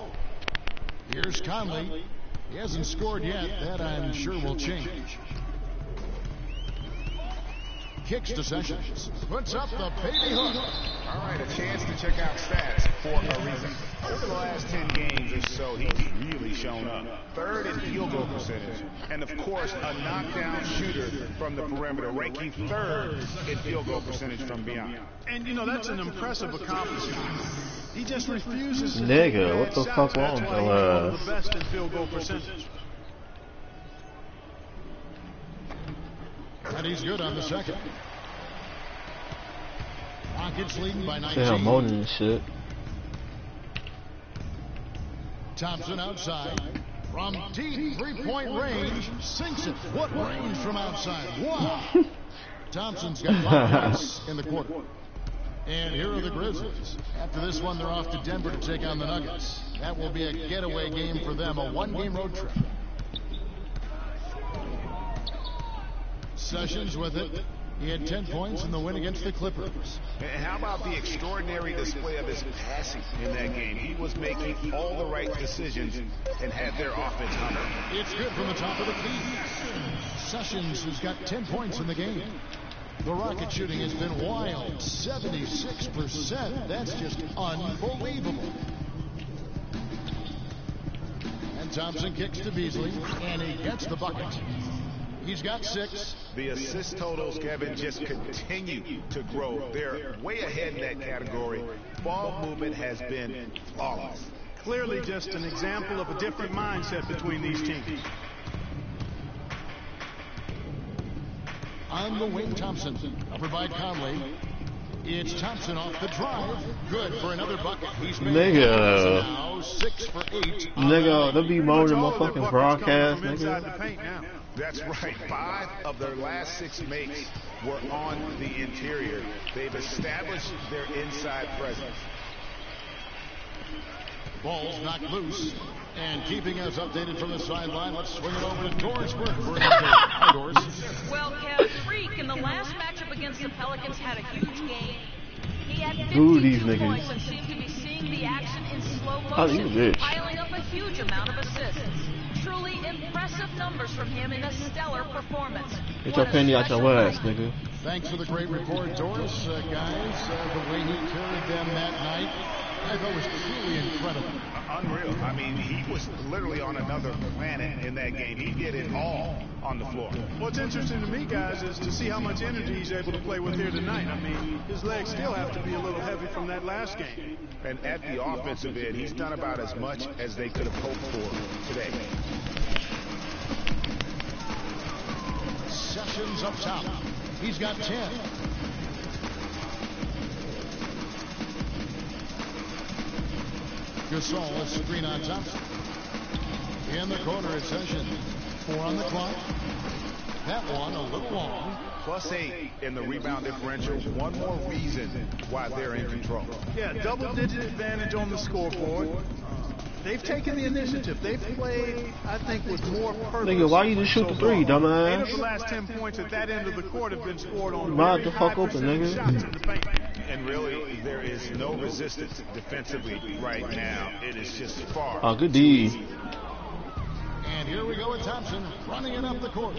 Here's Conley. He hasn't scored yet. That I'm sure will change. Kicks to Sessions. Puts up the baby hook. All right, a chance to check out stats for Ariza. Over the last 10 games or so, he's really shown up. Third in field goal percentage. And, of course, a knockdown shooter from the perimeter, ranking third in field goal percentage from beyond. And, you know, that's an impressive accomplishment. He just refuses to Nigga, what the fuck wrong with one of the best in field goal percentage. And he's good on the second. Rockets leading by 19. See how moaning and shit. Thompson outside. From deep three-point range. Sinks it. What range from outside? Wow. Thompson's got 5 points in the quarter. And here are the Grizzlies. After this one, they're off to Denver to take on the Nuggets. That will be a getaway game for them, a one-game road trip. Sessions with it. He had 10 points in the win against the Clippers. And how about the extraordinary display of his passing in that game? He was making all the right decisions and had their offense humming. It's good from the top of the key. Sessions has got 10 points in the game. The Rocket shooting has been wild. 76%. That's just unbelievable. And Thompson kicks to Beasley, and he gets the bucket. He's got 6. The assist totals, Kevin, just continue to grow. They're way ahead in that category. Ball movement has been flawless. Clearly just an example of a different mindset between these teams. On the wing, Thompson. Over by Conley. It's Thompson off the drive. Good for another bucket. He's made now 6 for 8. Nigga, they'll be moaning my fucking broadcast, nigga. That's right. 5 of their last 6 makes were on the interior. They've established their inside presence. Ball's knocked loose. And keeping us updated from the sideline, let's swing it over to Doris for an update. Hi, Doris. Well, Kev, Freak in the last matchup against the Pelicans had a huge game. He had 52 points and seemed to be seeing the action in slow motion, piling up a huge amount of assists. Truly impressive numbers from him in a stellar performance. Get your penny out your ass, nigga. Thanks for the great report, Doris. Guys, the way he carried them that night, I thought was truly incredible. Unreal. I mean, he was literally on another planet in that game. He did it all on the floor. What's interesting to me, guys, is to see how much energy he's able to play with here tonight. I mean, his legs still have to be a little heavy from that last game. And at the offensive end, he's done about as much as they could have hoped for today. Sessions up top. He's got 10. Gasol, a screen on Thompson. In the corner at Sessions. 4 on the clock. That one a little long. +8 in the rebound differential. One more reason why they're in control. Yeah, double-digit advantage on the scoreboard. They've taken the initiative. They've played, I think, with more purpose. Nigga, why you just shoot the three, dumbass? 8 of the last 10 points at that end of the court have been scored on Mind very the fuck high open, percentage nigga. shots in the paint. And really, there is no resistance defensively right now. It is just far. Oh, good D. And here we go with Thompson running it up the court.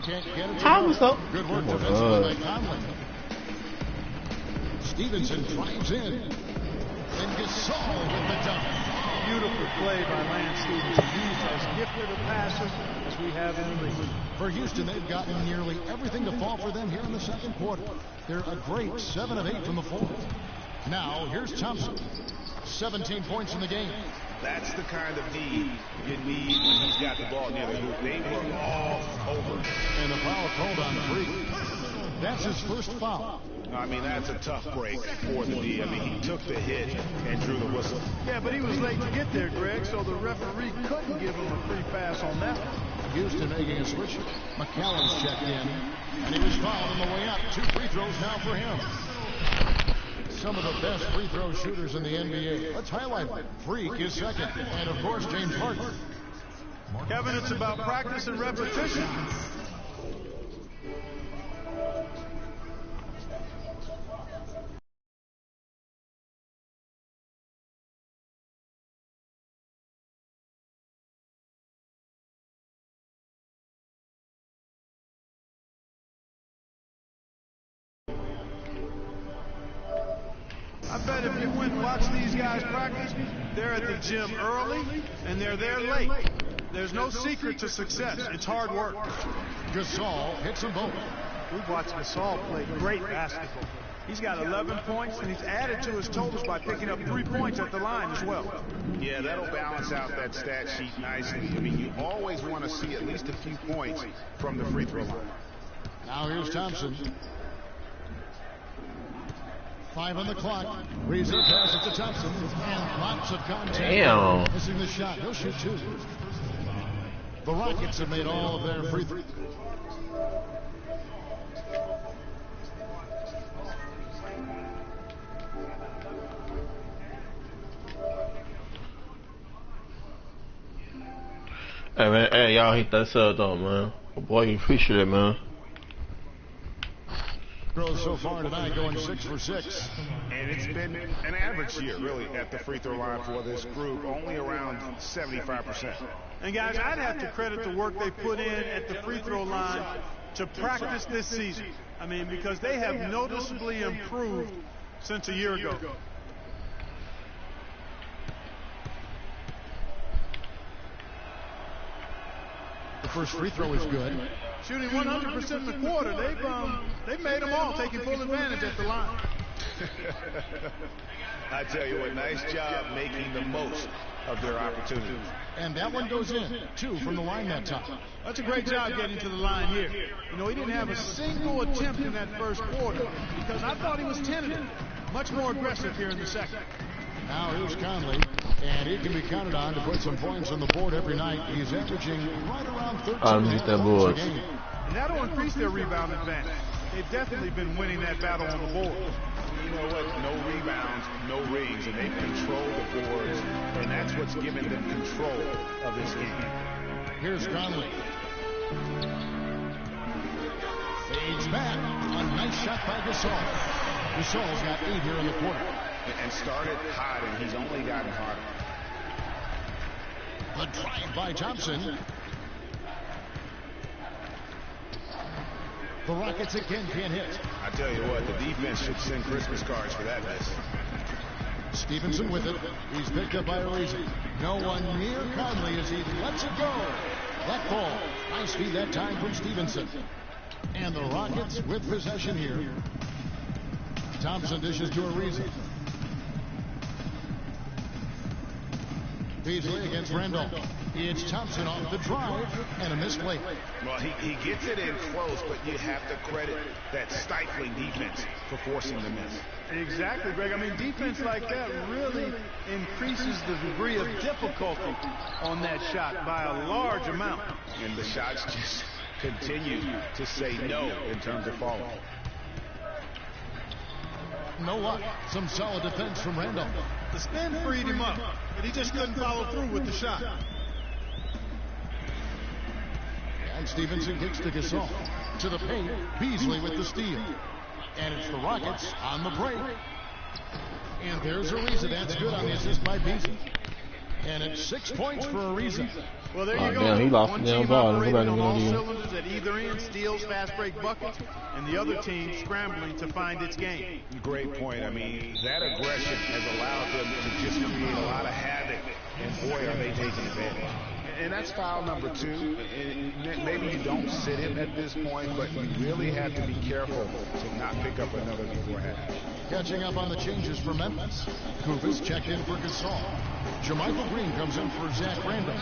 Can't get it. Thompson. Good work defensively by Conley. Stevenson drives in. And Gasol with the dunk. Beautiful play by Lance Stevenson. He's as gifted a passer as we have in the league. For Houston, they've gotten nearly everything to fall for them here in the second quarter. They're a great 7 of 8 from the floor. Now, here's Thompson. 17 points in the game. That's the kind of need you need when he's got the ball near the hoop. They were all over. And the foul called on 3. That's his first foul. I mean, that's a tough break for the D. I mean, he took the hit and drew the whistle. Yeah, but he was late to get there, Greg, so the referee couldn't give him a free pass on that one. Houston making a switch. McCallum's checked in, and he was fouled on the way up. 2 free throws now for him. Some of the best free throw shooters in the NBA. Let's highlight them. Freak is second, and of course James Harden. Kevin, it's about practice and repetition. I bet if you went and watched these guys practice, they're at the gym early and they're there late. There's no secret to success. It's hard work. Gasol hits them both. We've watched Gasol play great basketball. He's got 11 points, and he's added to his totals by picking up 3 points at the line as well. Yeah, that'll balance out that stat sheet nicely. I mean, you always want to see at least a few points from the free throw line. Now here's Thompson. 5 on the clock. Reeser passes it to Thompson, and lots of contact. Damn. Missing the shot. He'll shoot 2. The Rockets have made all of their free throws. Hey, man. Hey, y'all hit that sub though, man. Oh, boy, you appreciate it, man. Throws so far tonight, going 6 for 6. And it's been an average year, really, at the free throw line for this group, only around 75%. And guys, I'd have to credit the work they put in at the free throw line to practice this season. I mean, because they have noticeably improved since a year ago. The first free throw is good. Shooting 100% in the quarter. They've made them all, taking full advantage at the line. I tell you what, nice job making the most of their opportunities. And that one goes in. 2 from the line that time. That's a great job getting to the line here. You know, he didn't have a single attempt in that first quarter because I thought he was tentative. Much more aggressive here in the second. Now here's Conley, and he can be counted on to put some points on the board every night. He's averaging right around 13 points a game. And that'll increase their rebound advantage. They've definitely been winning that battle on the board. You know what? No rebounds, no rings, and they've controlled the boards, and that's what's given them control of this game. Here's Conley. Fades back. A nice shot by Gasol. Gasol's got 8 here in the quarter. And started hot, and he's only gotten hotter. The drive by Thompson. The Rockets again can't hit. I tell you what, the defense should send Christmas cards for that miss. Stevenson with it. He's picked up by Ariza. No one near Conley as he lets it go. That ball. High speed that time from Stevenson. And the Rockets with possession here. Thompson dishes to Ariza. Beasley against Randolph. It's Thompson off the drive and a misplay. Well, he gets it in close, but you have to credit that stifling defense for forcing the miss. Exactly, Greg. I mean, defense like that really increases the degree of difficulty on that shot by a large amount. And the shots just continue to say no in terms of falling. No luck. Some solid defense from Randolph. The spin freed him up, but he just couldn't follow through with the shot. And Stevenson kicks to Gasol. To the paint, Beasley with the steal. And it's the Rockets on the break. And there's Ariza. That's good on the assist by Beasley. And it's 6 points for Ariza. Well, there you go. Damn, he lost One the damn team ball. Go operating back and on get all it again. cylinders at either end, steals, fast break buckets, and the other team scrambling to find its game. Great point. I mean, that aggression has allowed them to just create a lot of havoc, and boy, are they taking advantage. And that's foul number 2. And maybe you don't sit him at this point, but you really have to be careful to not pick up another before half. Catching up on the changes for Memphis. Kufis checked in for Gasol. Jermichael Green comes in for Zach Randall.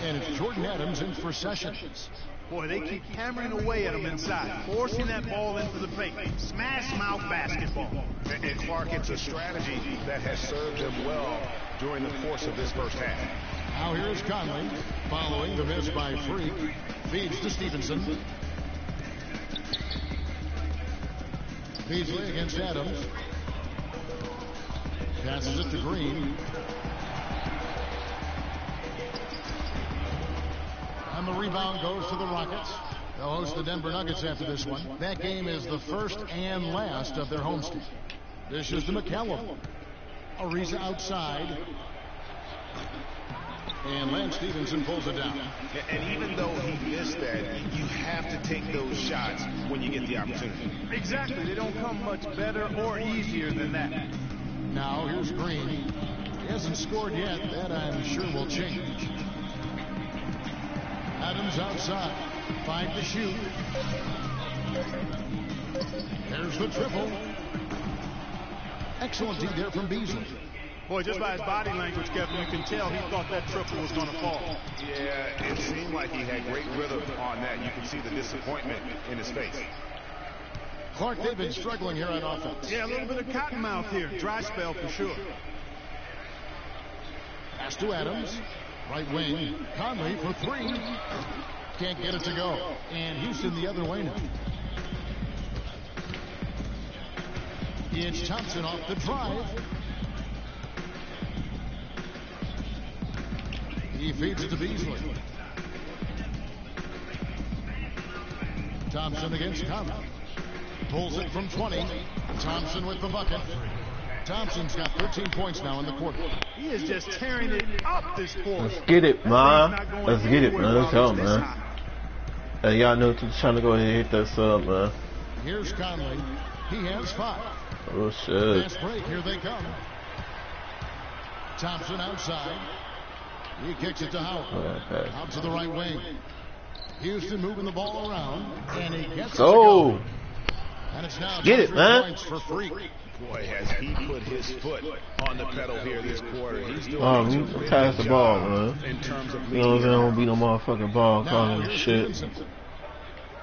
And it's Jordan Adams in for Sessions. Boy, they keep hammering away at him inside, forcing that ball into the paint. Smash mouth basketball. And Clark, it's a strategy that has served them well during the course of this first half. Now here's Conley, following the miss by Freak. Feeds to Stevenson. Beasley against Adams. Passes it to Green. And the rebound goes to the Rockets. They'll host the Denver Nuggets after this one. That game is the first and last of their homestand. This is to McCallum. Ariza outside. And Lance Stevenson pulls it down. And even though he missed that, you have to take those shots when you get the opportunity. Exactly. They don't come much better or easier than that. Now here's Green. He hasn't scored yet. That I'm sure will change. Adams outside. 5 to shoot. There's the triple. Excellent D there from Beasley. Boy, just by his body language, Kevin, you can tell he thought that triple was going to fall. Yeah, it seemed like he had great rhythm on that. You can see the disappointment in his face. Clark, they've been struggling here on offense. Yeah, a little bit of cottonmouth here. Dry spell for sure. Pass to Adams. Right wing. Conley for 3. Can't get it to go. And Houston the other way now. It's Thompson off the drive. He feeds it to Beasley. Thompson against Conley. Pulls it from 20. Thompson with the bucket. Thompson's got 13 points now in the quarter. He is just tearing it up this quarter. Let's get it, man. Let's get it, man. Let's go, man. Hey, y'all know trying to go ahead and hit that sub, man. Here's Conley. He has 5. Oh, shit. Fast break. Here they come. Thompson outside. He kicks it to Howard. Okay. Out to the right wing. Houston moving the ball around. And he gets it to Go. go. And it's now Get it, man. points for Freak. Boy, has he put his foot on the pedal here this quarter. He's doing I'm tired of the ball, man. in terms of You know what I'm saying? I don't be no motherfucking ball calling Now, shit. Stevenson.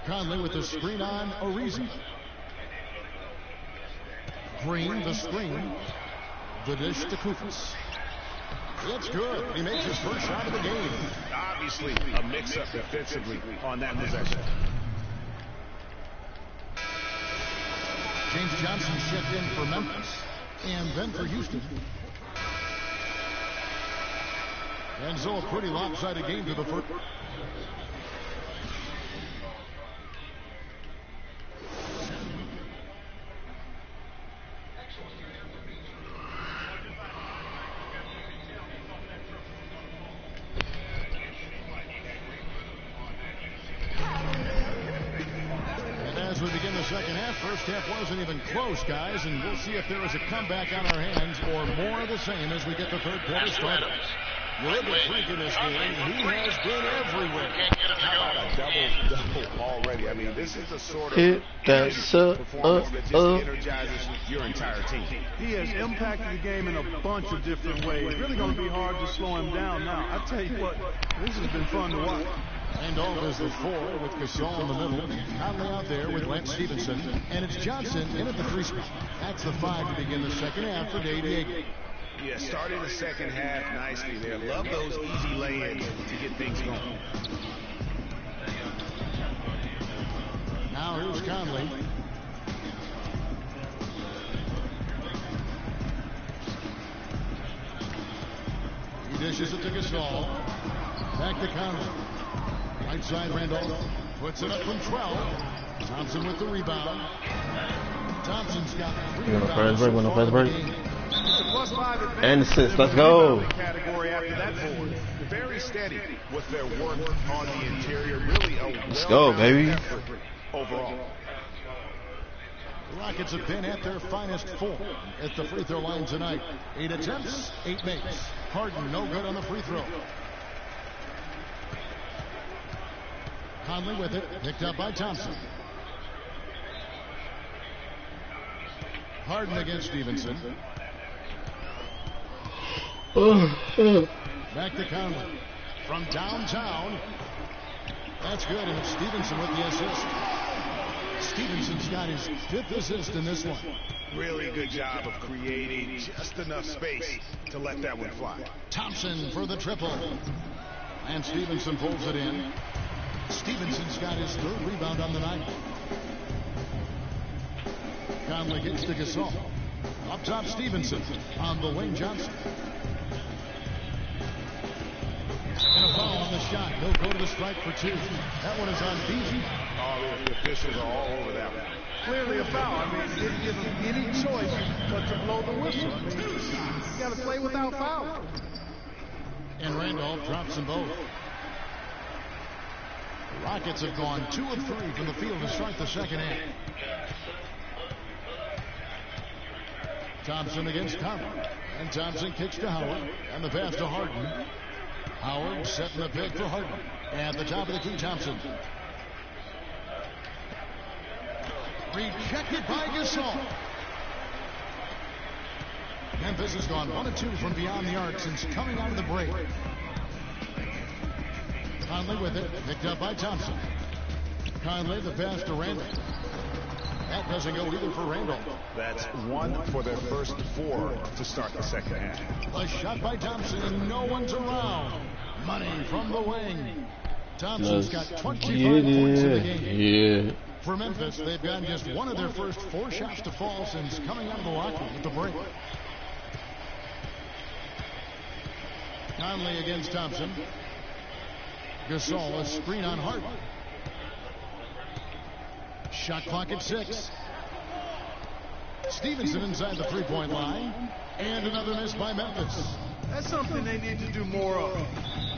Conley with the screen on Ariza. Green, the screen. The dish to Kufis. It's good. He makes his first shot of the game. obviously a mix-up defensively on that possession. James Johnson checked in for Memphis and then for Houston. And so a pretty lopsided game to the first. As we begin the second half, first half wasn't even close, guys, and we'll see if there is a comeback on our hands or more of the same as we get the third quarter started. You look at Freak in this game, he has been everywhere. How about a double already? I mean, this is the sort of Hit that performance that just energizes your entire team. He has impacted the game in a bunch of different ways. It's really going to be hard to slow him down now. I tell you what, this has been fun to watch. And off is the 4 with Gasol in the middle. Conley out there with Lance Stevenson. And it's Johnson in at the 3 spot. That's the 5 to begin the second half for Davey. Yeah, starting the second half nicely there. Love those easy lay-ins to get things going. Now here's Conley. dishes it to Gasol. Back to Conley. Right side, Randolph puts it up from 12. Thompson with the rebound. Thompson's got 3 rebounds so far in the game. And assist. Let's go. Category after that board. Very steady with their work on the interior. Really a Let's go, baby. effort overall. The Rockets have been at their finest form at the free throw line tonight. 8 attempts, 8 makes. Harden no good on the free throw. Conley with it, picked up by Thompson. Harden against Stevenson. Back to Conley. From downtown. That's good, and it's Stevenson with the assist. Stevenson's got his 5th assist in this one. Really good job of creating just enough space to let that one fly. Thompson for the triple. And Stevenson pulls it in. Stevenson's got his 3rd rebound on the night. Conley gets to Gasol. Up top, Stevenson. On the wing, Johnson. And a foul on the shot. He'll go to the strike for 2. That one is on Beasley. Oh, the officials are all over that one. Clearly a foul. I mean, didn't give him any choice but to blow the whistle. I mean, you got to play without foul. And Randolph drops them both. The Rockets have gone 2 of 3 from the field to start the second half. Thompson against Conley. And Thompson kicks to Howard. And the pass to Harden. Howard setting the pick for Harden. At the top of the key, Thompson. Rejected by Gasol. Memphis has gone 1 of 2 from beyond the arc since coming out of the break. Conley with it, picked up by Thompson. Conley the pass to Randolph. That doesn't go either for Randolph. That's 1 for their first 4 to start the second half. A shot by Thompson and no one's around. Money from the wing. Thompson's got 25 points in the game. Yeah. For Memphis, they've gotten just 1 of their first 4 shots to fall since coming out of the locker room at the break. Conley against Thompson. Gasol, a screen on Harden. Shot clock at 6. Stevenson inside the 3-point line. And another miss by Memphis. That's something they need to do more of.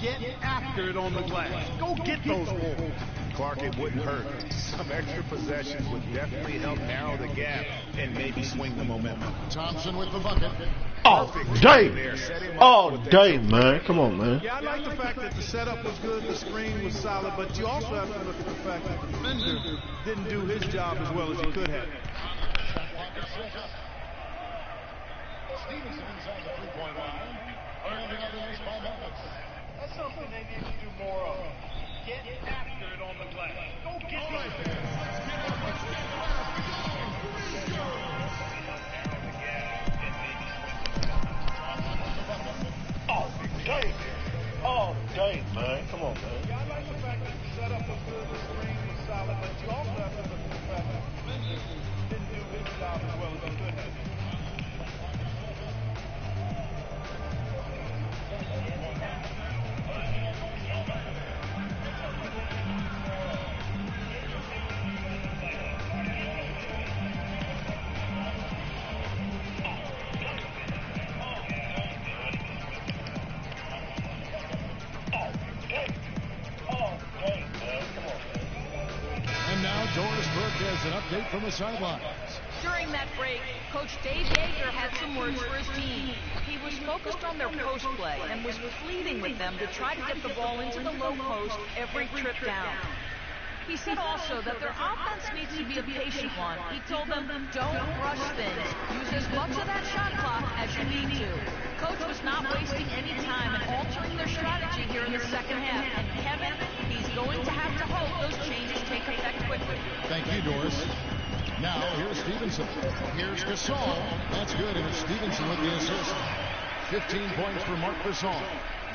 Get after it on the glass. Go get those balls. Clark, it wouldn't hurt. Some extra possessions would definitely help narrow the gap and maybe swing the momentum. Thompson with the bucket. All day. All day, man. Come on, man. Yeah, I like the fact that the setup was good, the screen was solid, but you also have to look at the fact that the defender didn't do his job as well as he could have. Stevenson inside the 3-point line. And another miss by Memphis. That's something they need to do more of. Get after it on the glass. Go get right there. All day, man. Come on, man. Yeah, I like the fact that the setup was good, the screen was solid, but you also have to look at the fact that the defender didn't do his job as well as he could have. An update from the sidelines. During that break, Coach Dave Yeager had some words for his team. He was focused on their post play and was pleading with them to try to get the ball into the low post every trip down. He said also that their offense needs to be a patient one. He told them, don't rush things. Use as much of that shot clock as you need to. Coach was not wasting any time in altering their strategy here in the second half. And Kevin, he's going to have to hope those changes take effect quickly. Thank you, Doris. Now, here's Stevenson. Here's Gasol. That's good, and it's Stevenson with the assist. 15 points for Marc Gasol.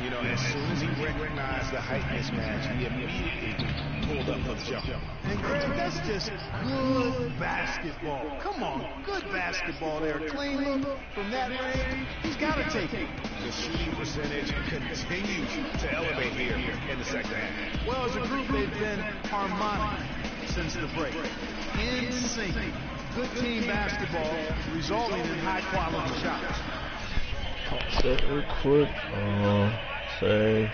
You know, as soon as he recognized the height mismatch, he immediately pulled up for the jump. And Greg, that's just good basketball. Come on, good basketball there. Clean look from that range. He's got to take it. The shooting percentage continues to elevate here in the second half. Well, as a group, they've been harmonic since the break. In sync. Good team basketball resulting in high-quality shots. Set real quick. Save.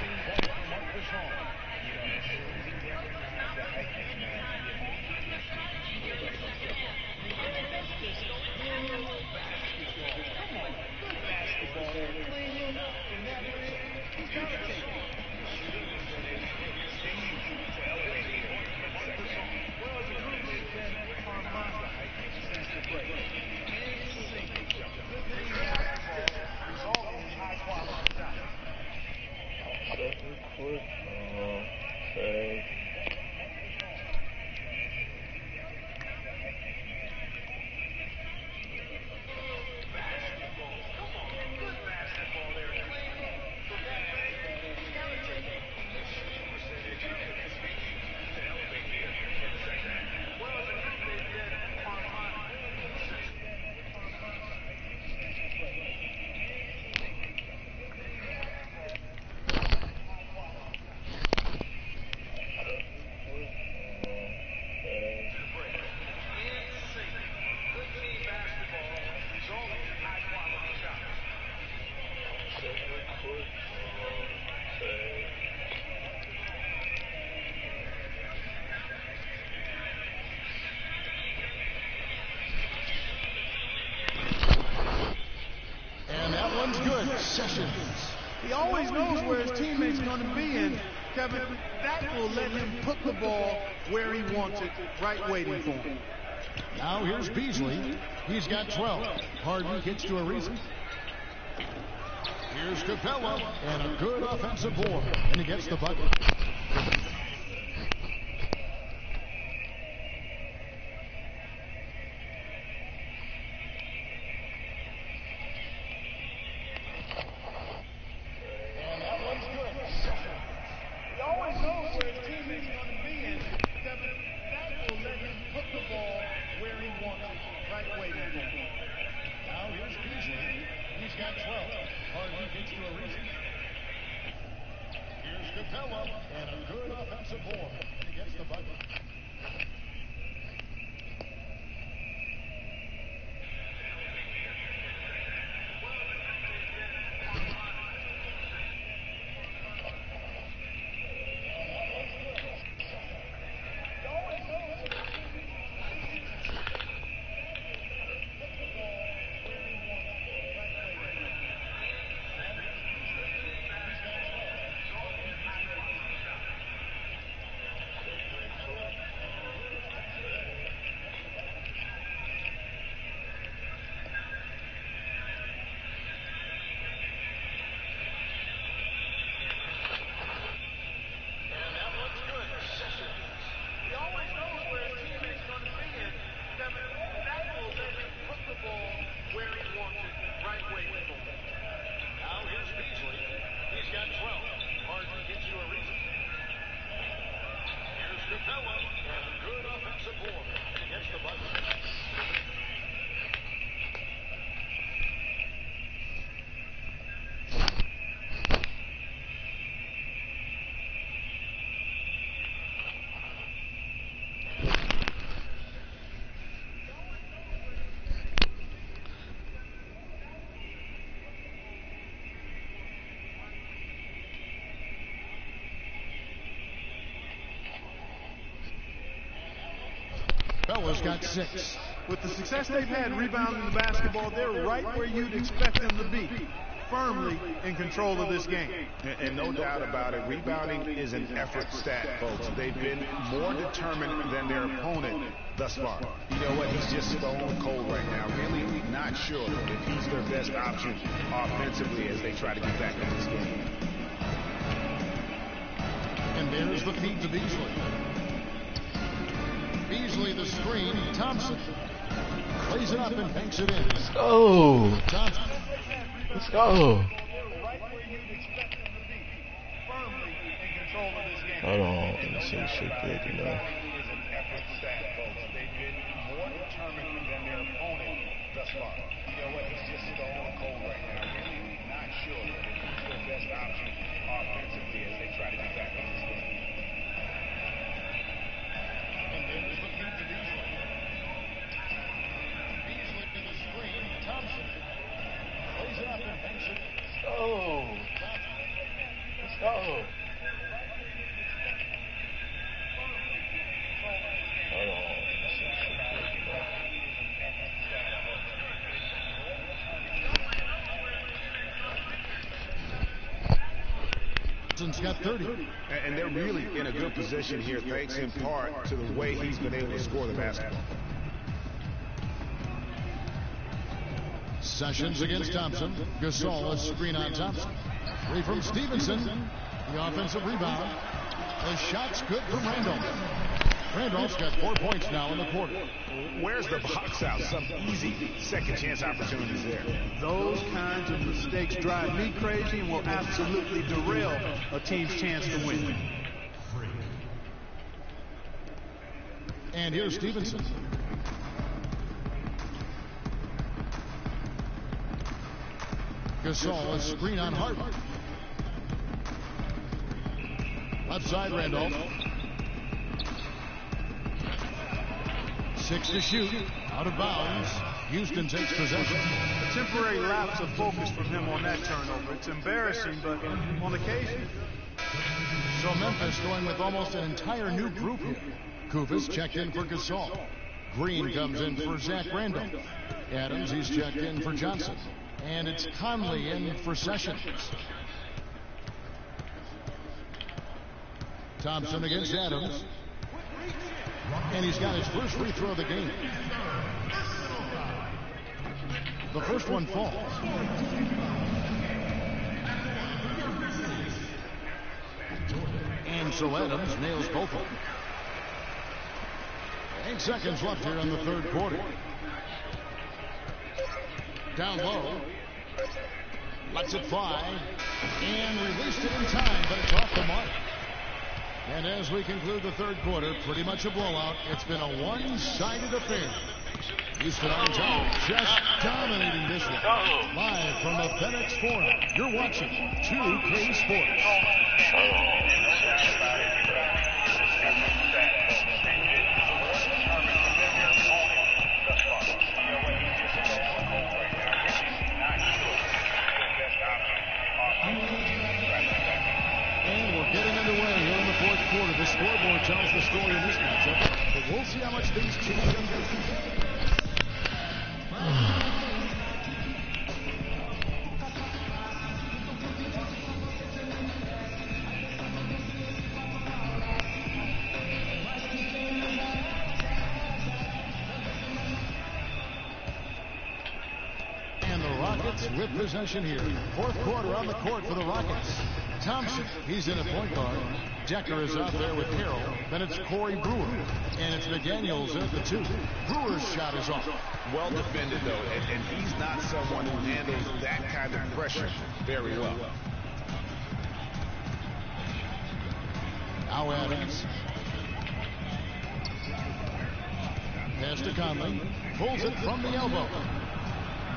He always knows where his teammate's going to be, and Kevin, that will let him put the ball where he wants it, right waiting for him. Now here's Beasley. He's got 12. Harden gets to Ariza. Here's Capella, and a good offensive board, and he gets the bucket. Bella's got 6. With the success they've had rebounding the basketball, they're right where you'd expect them to be, firmly in control of this game. And no doubt about it, rebounding is an effort stat, folks. They've been more determined than their opponent thus far. You know what? He's just stone cold right now. Really not sure if he's their best option offensively as they try to get back in this game. And there's the feed to Beasley. Beasley the screen. Thompson plays it up and banks it in. Let's go. Thompson. Let's go. see shit big enough. They've been more determined than their opponent thus far. You know what? It's just stone cold right now. Really not sure who's their best option offensively as they try to get back in this game. And there's the feed to Beasley. Beasley to the screen. Thompson plays it up and banks it. Oh. Oh. Got 30. And they're really in a good position here, thanks in part to the way he's been able to score the basketball. Sessions against Thompson. Gasol, a screen on Thompson. Three from Stevenson. The offensive rebound. The shot's good from Randolph. Randolph's got 4 points now in the quarter. Where's the box out? Some easy second chance opportunities there. Those kinds of mistakes drive me crazy and will absolutely derail a team's chance to win. And here's Stevenson. Gasol, a screen on Harden. Left side, Randolph. 6 to shoot. Out of bounds. Houston takes possession. A temporary lapse of focus from him on that turnover. It's embarrassing, but on occasion. So Memphis going with almost an entire new group here. Kufis checked in for Gasol. Green comes in for Zach Randolph. Adams, he's checked in for Johnson. And it's Conley in for Sessions. Thompson against Adams. And he's got his first free throw of the game. The first one falls. And so Adams nails both of them. 8 seconds left here in the third quarter. Down low. Lets it fly. And released it in time, but it's off the mark. And as we conclude the third quarter, pretty much a blowout. It's been a one-sided affair. Houston on top, just dominating this one. Live from the FedEx Forum, you're watching 2K Sports. And we're getting underway here in the fourth quarter. The scoreboard tells the story in this matchup, but we'll see how much things change. And the Rockets with possession here. Fourth quarter on the court for the Rockets. Thompson, he's in a point guard. Decker is out there with Carroll. Then it's Corey Brewer. And it's McDaniels at the 2. Brewer's shot is off. Well defended, though, and he's not someone who handles that kind of pressure very well. Now Adams. Pass to Conley. Pulls it from the elbow.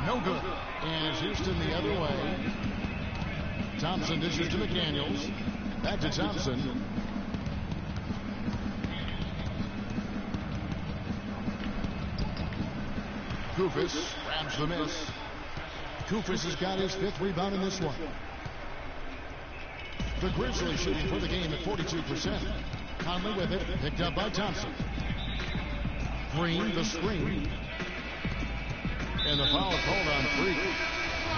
No good. And it's Houston the other way. Thompson dishes to McDaniels. Back to Thompson. Kufis grabs the miss. Kufis has got his 5th rebound in this one. The Grizzlies shooting for the game at 42%. Conley with it, picked up by Thompson. Green, the screen. And the foul called on Freak.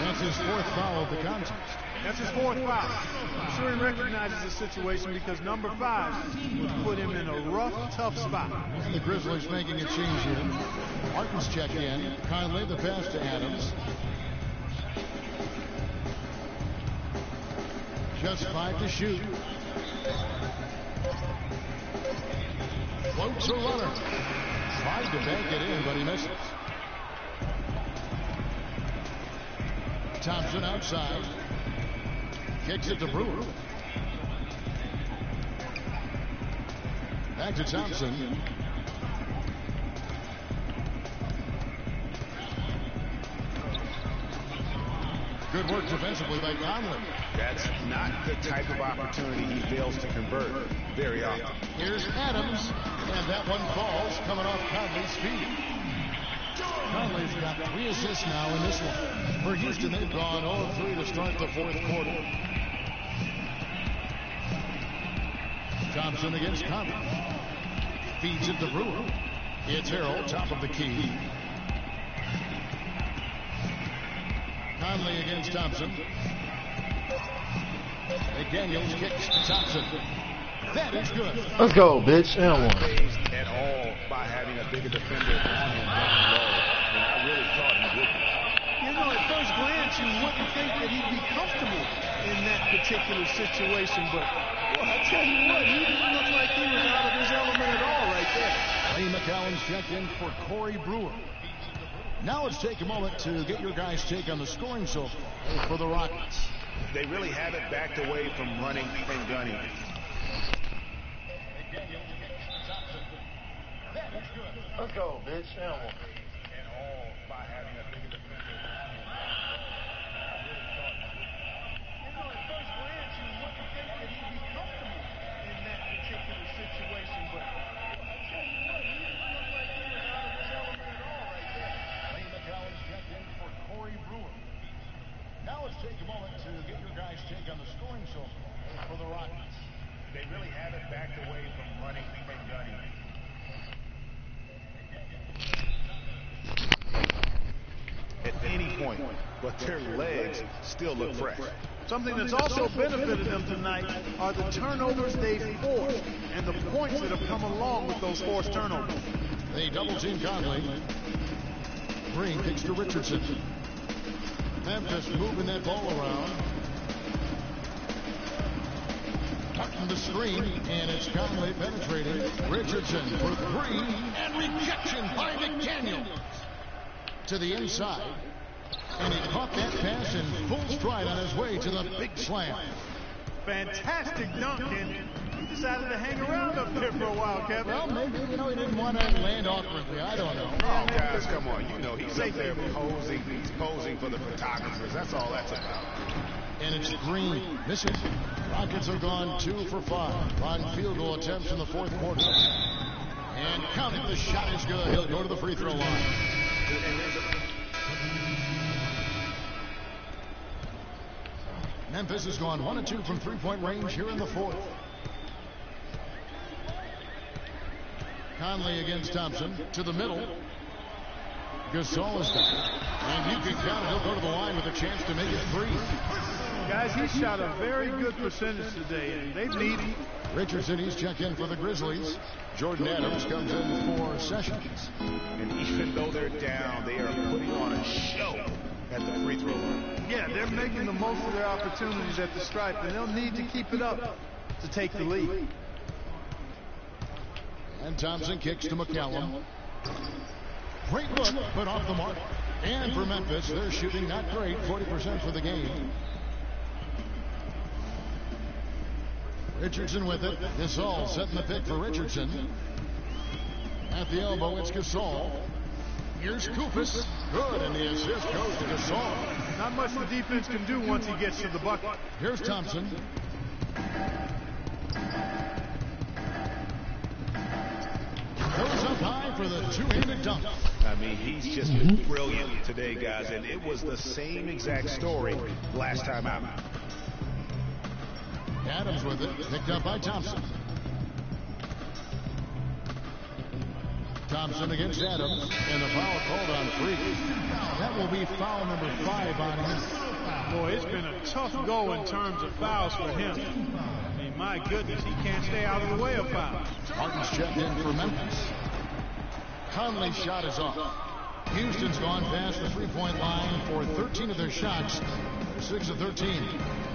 That's his 4th foul of the contest. That's his 4th foul. I'm sure he recognizes the situation because number 5 would put him in a rough, tough spot. And the Grizzlies making a change here. Martin's checked in. Conley the pass to Adams. Just 5 to shoot. Floats a runner. Tried to bank it in, but he misses. Thompson outside. Kicks it to Brewer. Back to Thompson. Good work defensively by Conley. That's not the type of opportunity he fails to convert very often. Here's Adams, and that one falls coming off Conley's feet. Conley's got 3 assists now in this one. For Houston, they've gone 0-3 to start the fourth quarter. Thompson against Conley. Feeds it to Brewer. It's Harrell, top of the key. Conley against Thompson. McDaniels kicks to Thompson. That is good. Let's go, bitch. Not phased at all by having a bigger defender on him down low. And I really thought he would be. You know, at first glance, you wouldn't think that he'd be comfortable in that particular situation, but well, I tell you what, he didn't look like he was out of his element at all right there. Ray McCallum's checked in for Corey Brewer. Now let's take a moment to get your guys' take on the scoring so far for the Rockets. They really haven't backed away from running and gunning. Let's go, bitch. At all by having a bigger defender. You know, at first glance, you wouldn't think that he'd be comfortable in that particular situation, but I tell you what, he didn't look like he was out of his element at all right there. Ray McCallum's checked in for Corey Brewer. Now let's take a moment to get your guys' take on the scoring so far for the Rockets. They really haven't backed away from running and gunning. At any point, but their legs still look fresh. Something that's also benefited them tonight are the turnovers they've forced and the points that have come along with those forced turnovers. They double team Conley. Green kicks to Richardson. Memphis moving that ball around. Tucking the screen, and it's Conley penetrating. Richardson for 3, and rejection by McDaniels to the inside. And he caught that pass in full stride on his way to the big slam. Fantastic dunk, and he decided to hang around up there for a while, Kevin. Well, maybe, he didn't want to land awkwardly. I don't know. Oh, guys, come on. You know, he's up there posing. He's posing for the photographers. That's all that's about. And it's Green missing. Rockets have gone 2 for 5 on field goal attempts in the fourth quarter. And counting, the shot is good. He'll go to the free throw line. Memphis has gone 1 of 2 from three-point range here in the fourth. Conley against Thompson to the middle. Gasol is down. And you can count it. He'll go to the line with a chance to make it 3. Guys, he shot a very good percentage today, and they need him. Richardson, he's checked in for the Grizzlies. Jordan Adams comes in for Sessions. And even though they're down, they are putting on a show at the free throw line. Yeah, they're making the most of their opportunities at the stripe, and they'll need to keep it up to take the lead. And Thompson kicks to McCallum. Great look, but off the mark. And for Memphis, they're shooting not great, 40% for the game. Richardson with it. Gasol setting the pick for Richardson. At the elbow, it's Gasol. Here's Koufis. Good, and the assist goes to Gasol. Not much the defense can do once he gets to the bucket. Here's Thompson. Goes up high for the two-handed dunk. I mean, he's just been brilliant today, guys, and it was the same exact story last time out. Adams with it, picked up by Thompson. Thompson against Adams, and the foul called on Freak. That will be foul number 5 on him. Boy, it's been a tough go in terms of fouls for him. I mean, my goodness, he can't stay out of the way of fouls. Martin's checked in for Memphis. Conley's shot is off. Houston's gone past the three-point line for 13 of their shots. They're 6 of 13.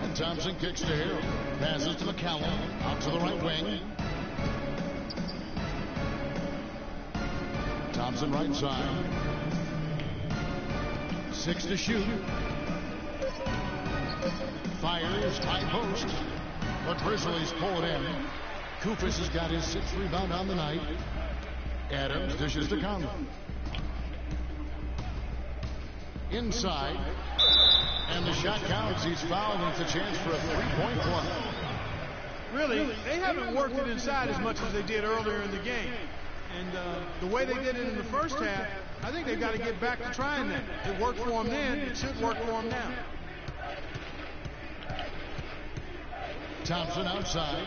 And Thompson kicks to Harrell. Passes to McCallum. Out to the right wing. Thompson right side. 6 to shoot. Fires high post. The Grizzlies pull it in. Kufis has got his 6th rebound on the night. Adams dishes to Conley. Inside. And the shot counts. He's fouled, and it's a chance for a three-point play. Really, they haven't worked it inside as much as they did earlier in the game. And the way they did it in the first half, I think they've got to get back to trying that. It worked for them then. It should work for them now. Thompson outside.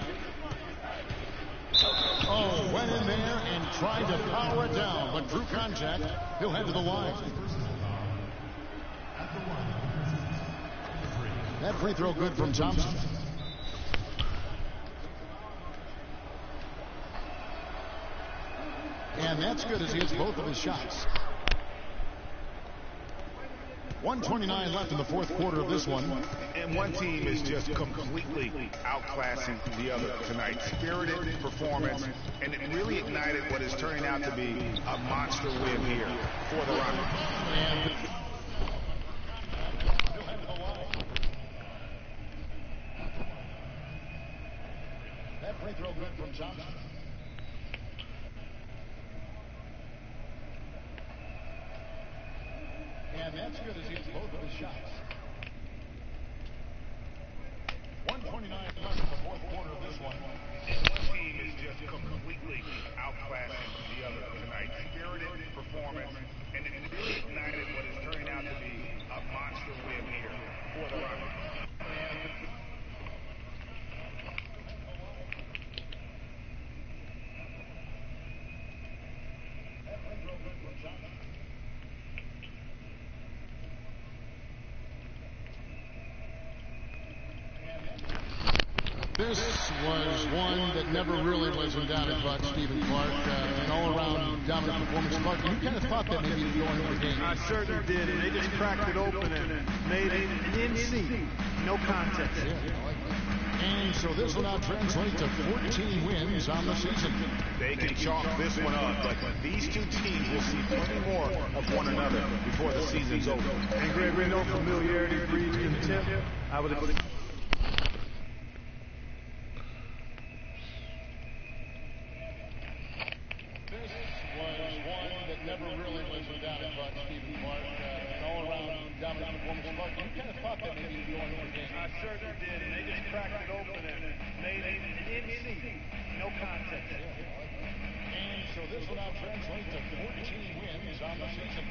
Oh, went in there and tried to power it down, but through contact, he'll head to the line. That free throw good from Thompson. And that's good as he hits both of his shots. 1:29 left in the fourth quarter of this one. And one team is just completely outclassing the other tonight. Spirited performance, and it really ignited what is turning out to be a monster win here for the Rockets. That free throw good from Thompson. And that's good as he hits both of his shots. 1:29 left in the fourth quarter of this one. And one team is just completely outclassing the other tonight. Spirited performance, and it really ignited what is turning out to be a monster win here for the Rockets. This was one that never really was in doubt about Stephen Clark. An all-around dominant performance. Clark, you kind of thought that maybe you'd go into the game. I certainly did, and they just cracked it open and made it an NC. No contest. Yeah, I like that. And so this will now translate to 14 wins on the season. They can chalk this one up, but these two teams will see plenty more of one another before the season's over. And Greg, we know familiarity breeds contempt. I would have. Never really was in doubt about Stephen Clark. An all-around dominant performance. Clark, you kind of thought that maybe you'd go into the game. I certainly did, and they just cracked it open and made it an NC. No contest. And so this will now translate to 14 wins on the season.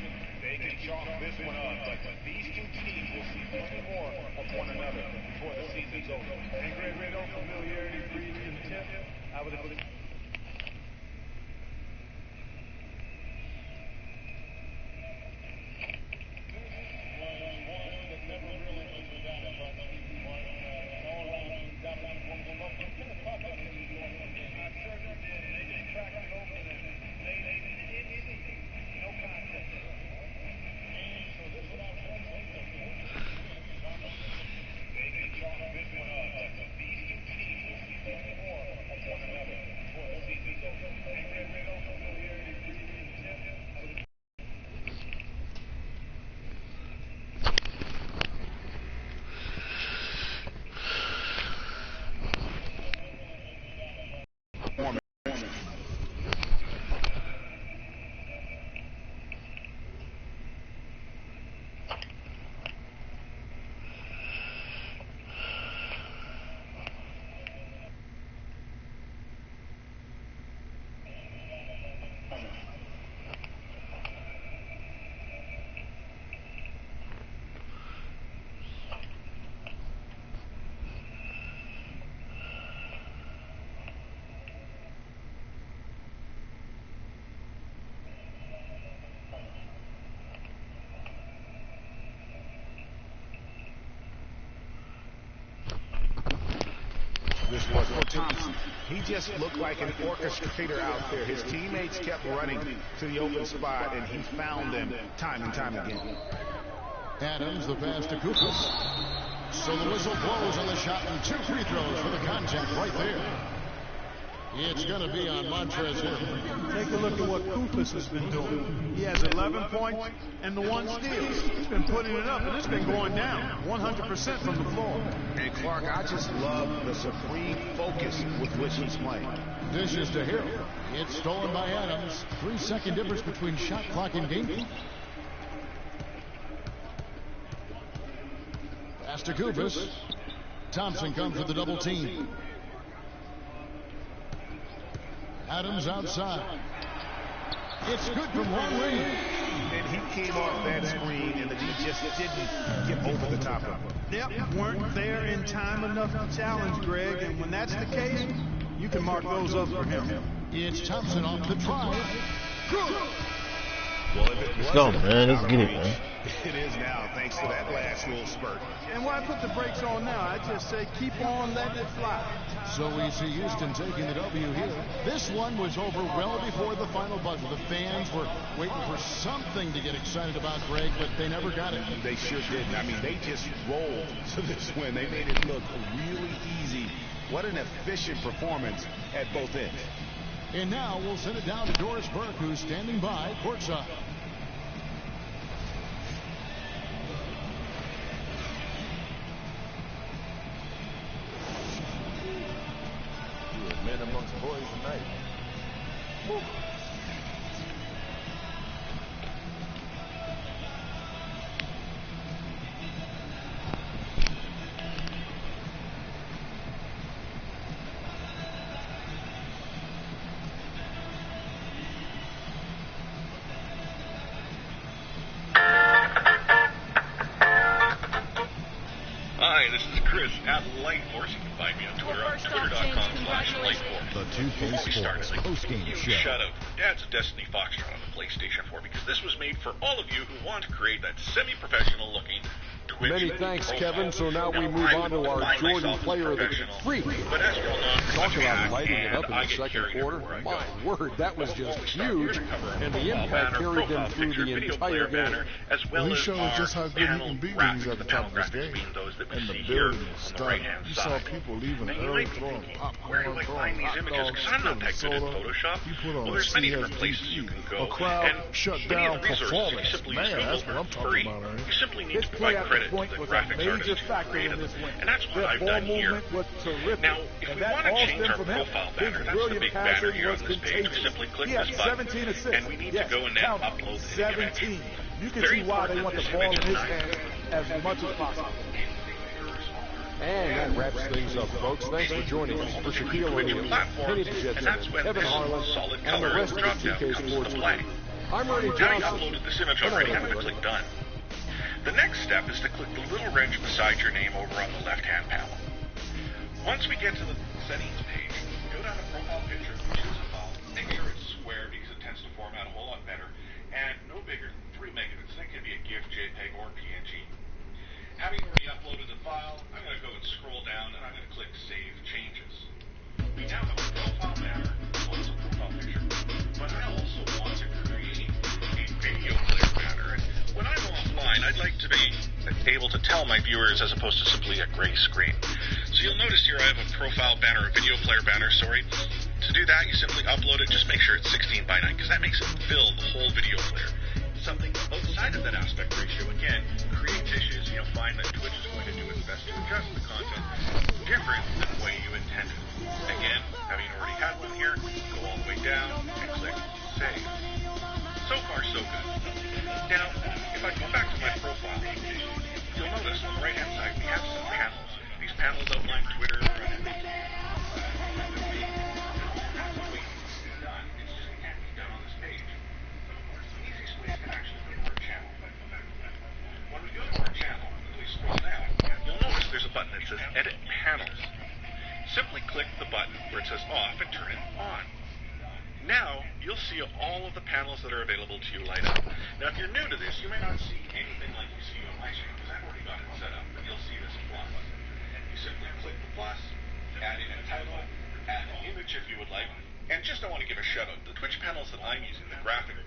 They can chalk this one up, but these two teams will see plenty more of one another before the season's over. And Greg, we know familiarity breeds contempt. I would have. This was for Thompson. He just looked like an orchestrator out there. His teammates kept running to the open spot, and he found them time and time again. Adams, the pass to Kufis. So the whistle blows on the shot, and 2 free throws for the contact right there. It's going to be on Montrez here. Take a look at what Koufos has been doing. He has 11 points and the 1 steal. He's been putting it up, and it's been going down 100% from the floor. And Clark, I just love the supreme focus with which he's playing. Dishes to Hill. It's stolen by Adams. 3-second difference between shot clock and game clock. Pass to Koufos. Thompson comes with the double team. Adams outside. It's good from long range. And he came off that screen, and the D just didn't get over the top of him. Yep, weren't there in time enough to challenge Greg, and when that's the case, you can mark those up for him. It's Thompson off the try. Good. Well, if it Let's go, man. Let's get it, man. It is now, thanks to that last little spurt. And why put the brakes on now? I just say keep on letting it fly. So we see Houston taking the W here. This one was over well before the final buzzer. The fans were waiting for something to get excited about, Greg, but they never got it. They sure didn't. I mean, they just rolled to this win. They made it look really easy. What an efficient performance at both ends. And now we'll send it down to Doris Burke, who's standing by courtside. Men amongst boys tonight. Woo. Hi, this is Chris at Lightforce. You can find me on Twitter at twitter.com/Lightforce. The 2K Sports post-game show. Shout out to Dad's Destiny Foxtrot on the PlayStation 4 because this was made for all of you who want to create that semi-professional looking Twitch. Many thanks, profile. Kevin. So now we move on to our Jordan Player of the Week. But as you all know, Talk about lighting it up in the second quarter. My word, that was just huge. And the impact carried them through the entire game. As well He as showed just how good he can be when he's at the top of his game. And the building is stunning. You saw people leaving early, throwing where do I popcorn, find throwing these hot images? dogs, Because I'm not that good at soda. Photoshop. He put on Well, a there's many different places you CSDP, can go. a crowd And shut many down of the resources, performance. you simply Man, use that's Google what I'm for talking free. about, right? You simply need His to play provide at credit the point to the was a graphics major artist who factor in created this them. win. And that's what That I've ball done here. movement was terrific. Now, if and we that want to all change stemmed our from him. profile His banner, that's the brilliant big banner passing here was on this page. We contagious. simply click He had this button, 17 assists. and we need to go and now upload the image. 17. You can Very see why they important want the that ball in this his image is hands as much as possible. And that wraps things up, folks. Thanks for joining us. For Shaquille O'Neal, Kenny DeJean, Kevin Harlan, and the rest of the 2K Sports team. I'm Ernie Now you've Johnson. uploaded this image already. I'm going to click Done. The next step is to click the little wrench beside your name over on the left-hand panel. Once we get to the settings page, go down to Profile Picture, choose a file, make sure it's square because it tends to format a whole lot better, and no bigger than 3 megabits. That can be a GIF, JPEG, or PNG. Having already uploaded the file, I'm going to go and scroll down, and I'm going to click Save Changes. We now have a profile banner, as well as a profile picture, but I also want to create a video player banner. And when I'm offline, I'd like to be able to tell my viewers as opposed to simply a gray screen. So you'll notice here I have a profile banner, a video player banner, sorry. To do that, you simply upload it. Just make sure it's 16 by 9, because that makes it fill the whole video player. Something outside of that aspect ratio, again, creates issues. You'll find that Twitch is going to do its best to adjust the content different than the way you intended. Again, having already had one here, go all the way down and click Save. So far, so good. Now, if I go back to my profile, you'll notice on the right-hand side we have some panels. These panels outline Twitter, there's a button that says Edit Panels. Simply click the button where it says Off and turn it on. Now, you'll see all of the panels that are available to you light up. Now, if you're new to this, you may not see anything like you see on my screen, because I've already got it set up, but you'll see this plus. You simply click the plus, add in a title, add an image if you would like, and just I want to give a shout out. The Twitch panels that I'm using, the graphic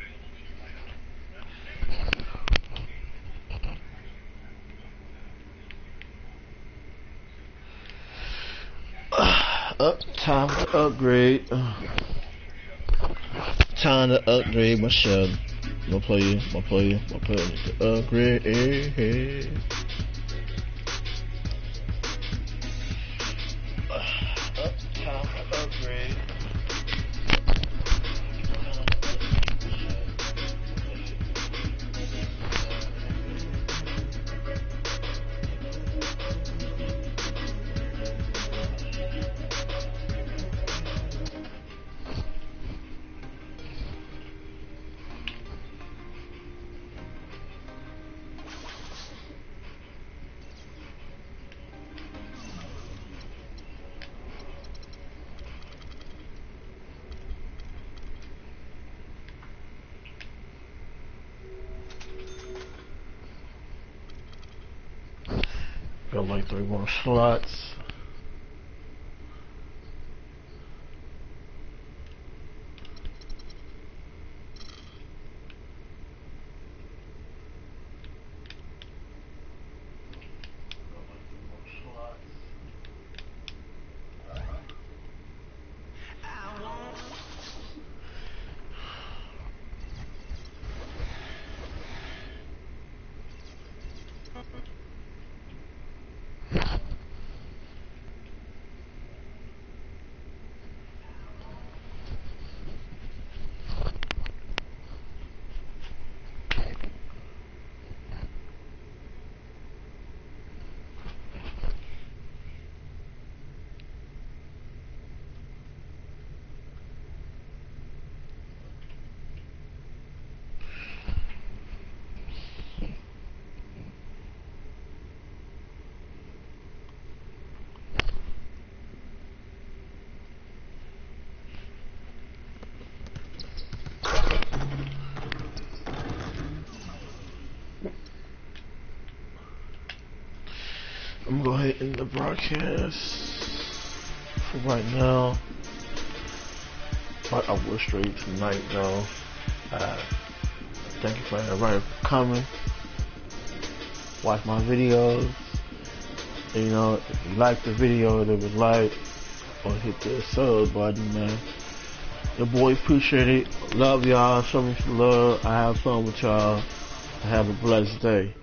Time to upgrade. Time to upgrade my shell. My player needs to upgrade. Time to upgrade. Got like 3 more slots. I'm gonna go ahead and end the broadcast for right now. But I will straight tonight though. Thank you for everybody for coming. Watch my videos. You know, if you like the video, leave a like or hit the sub button, man. Your boy appreciate it. Love y'all. Show me some love. I have fun with y'all. Have a blessed day.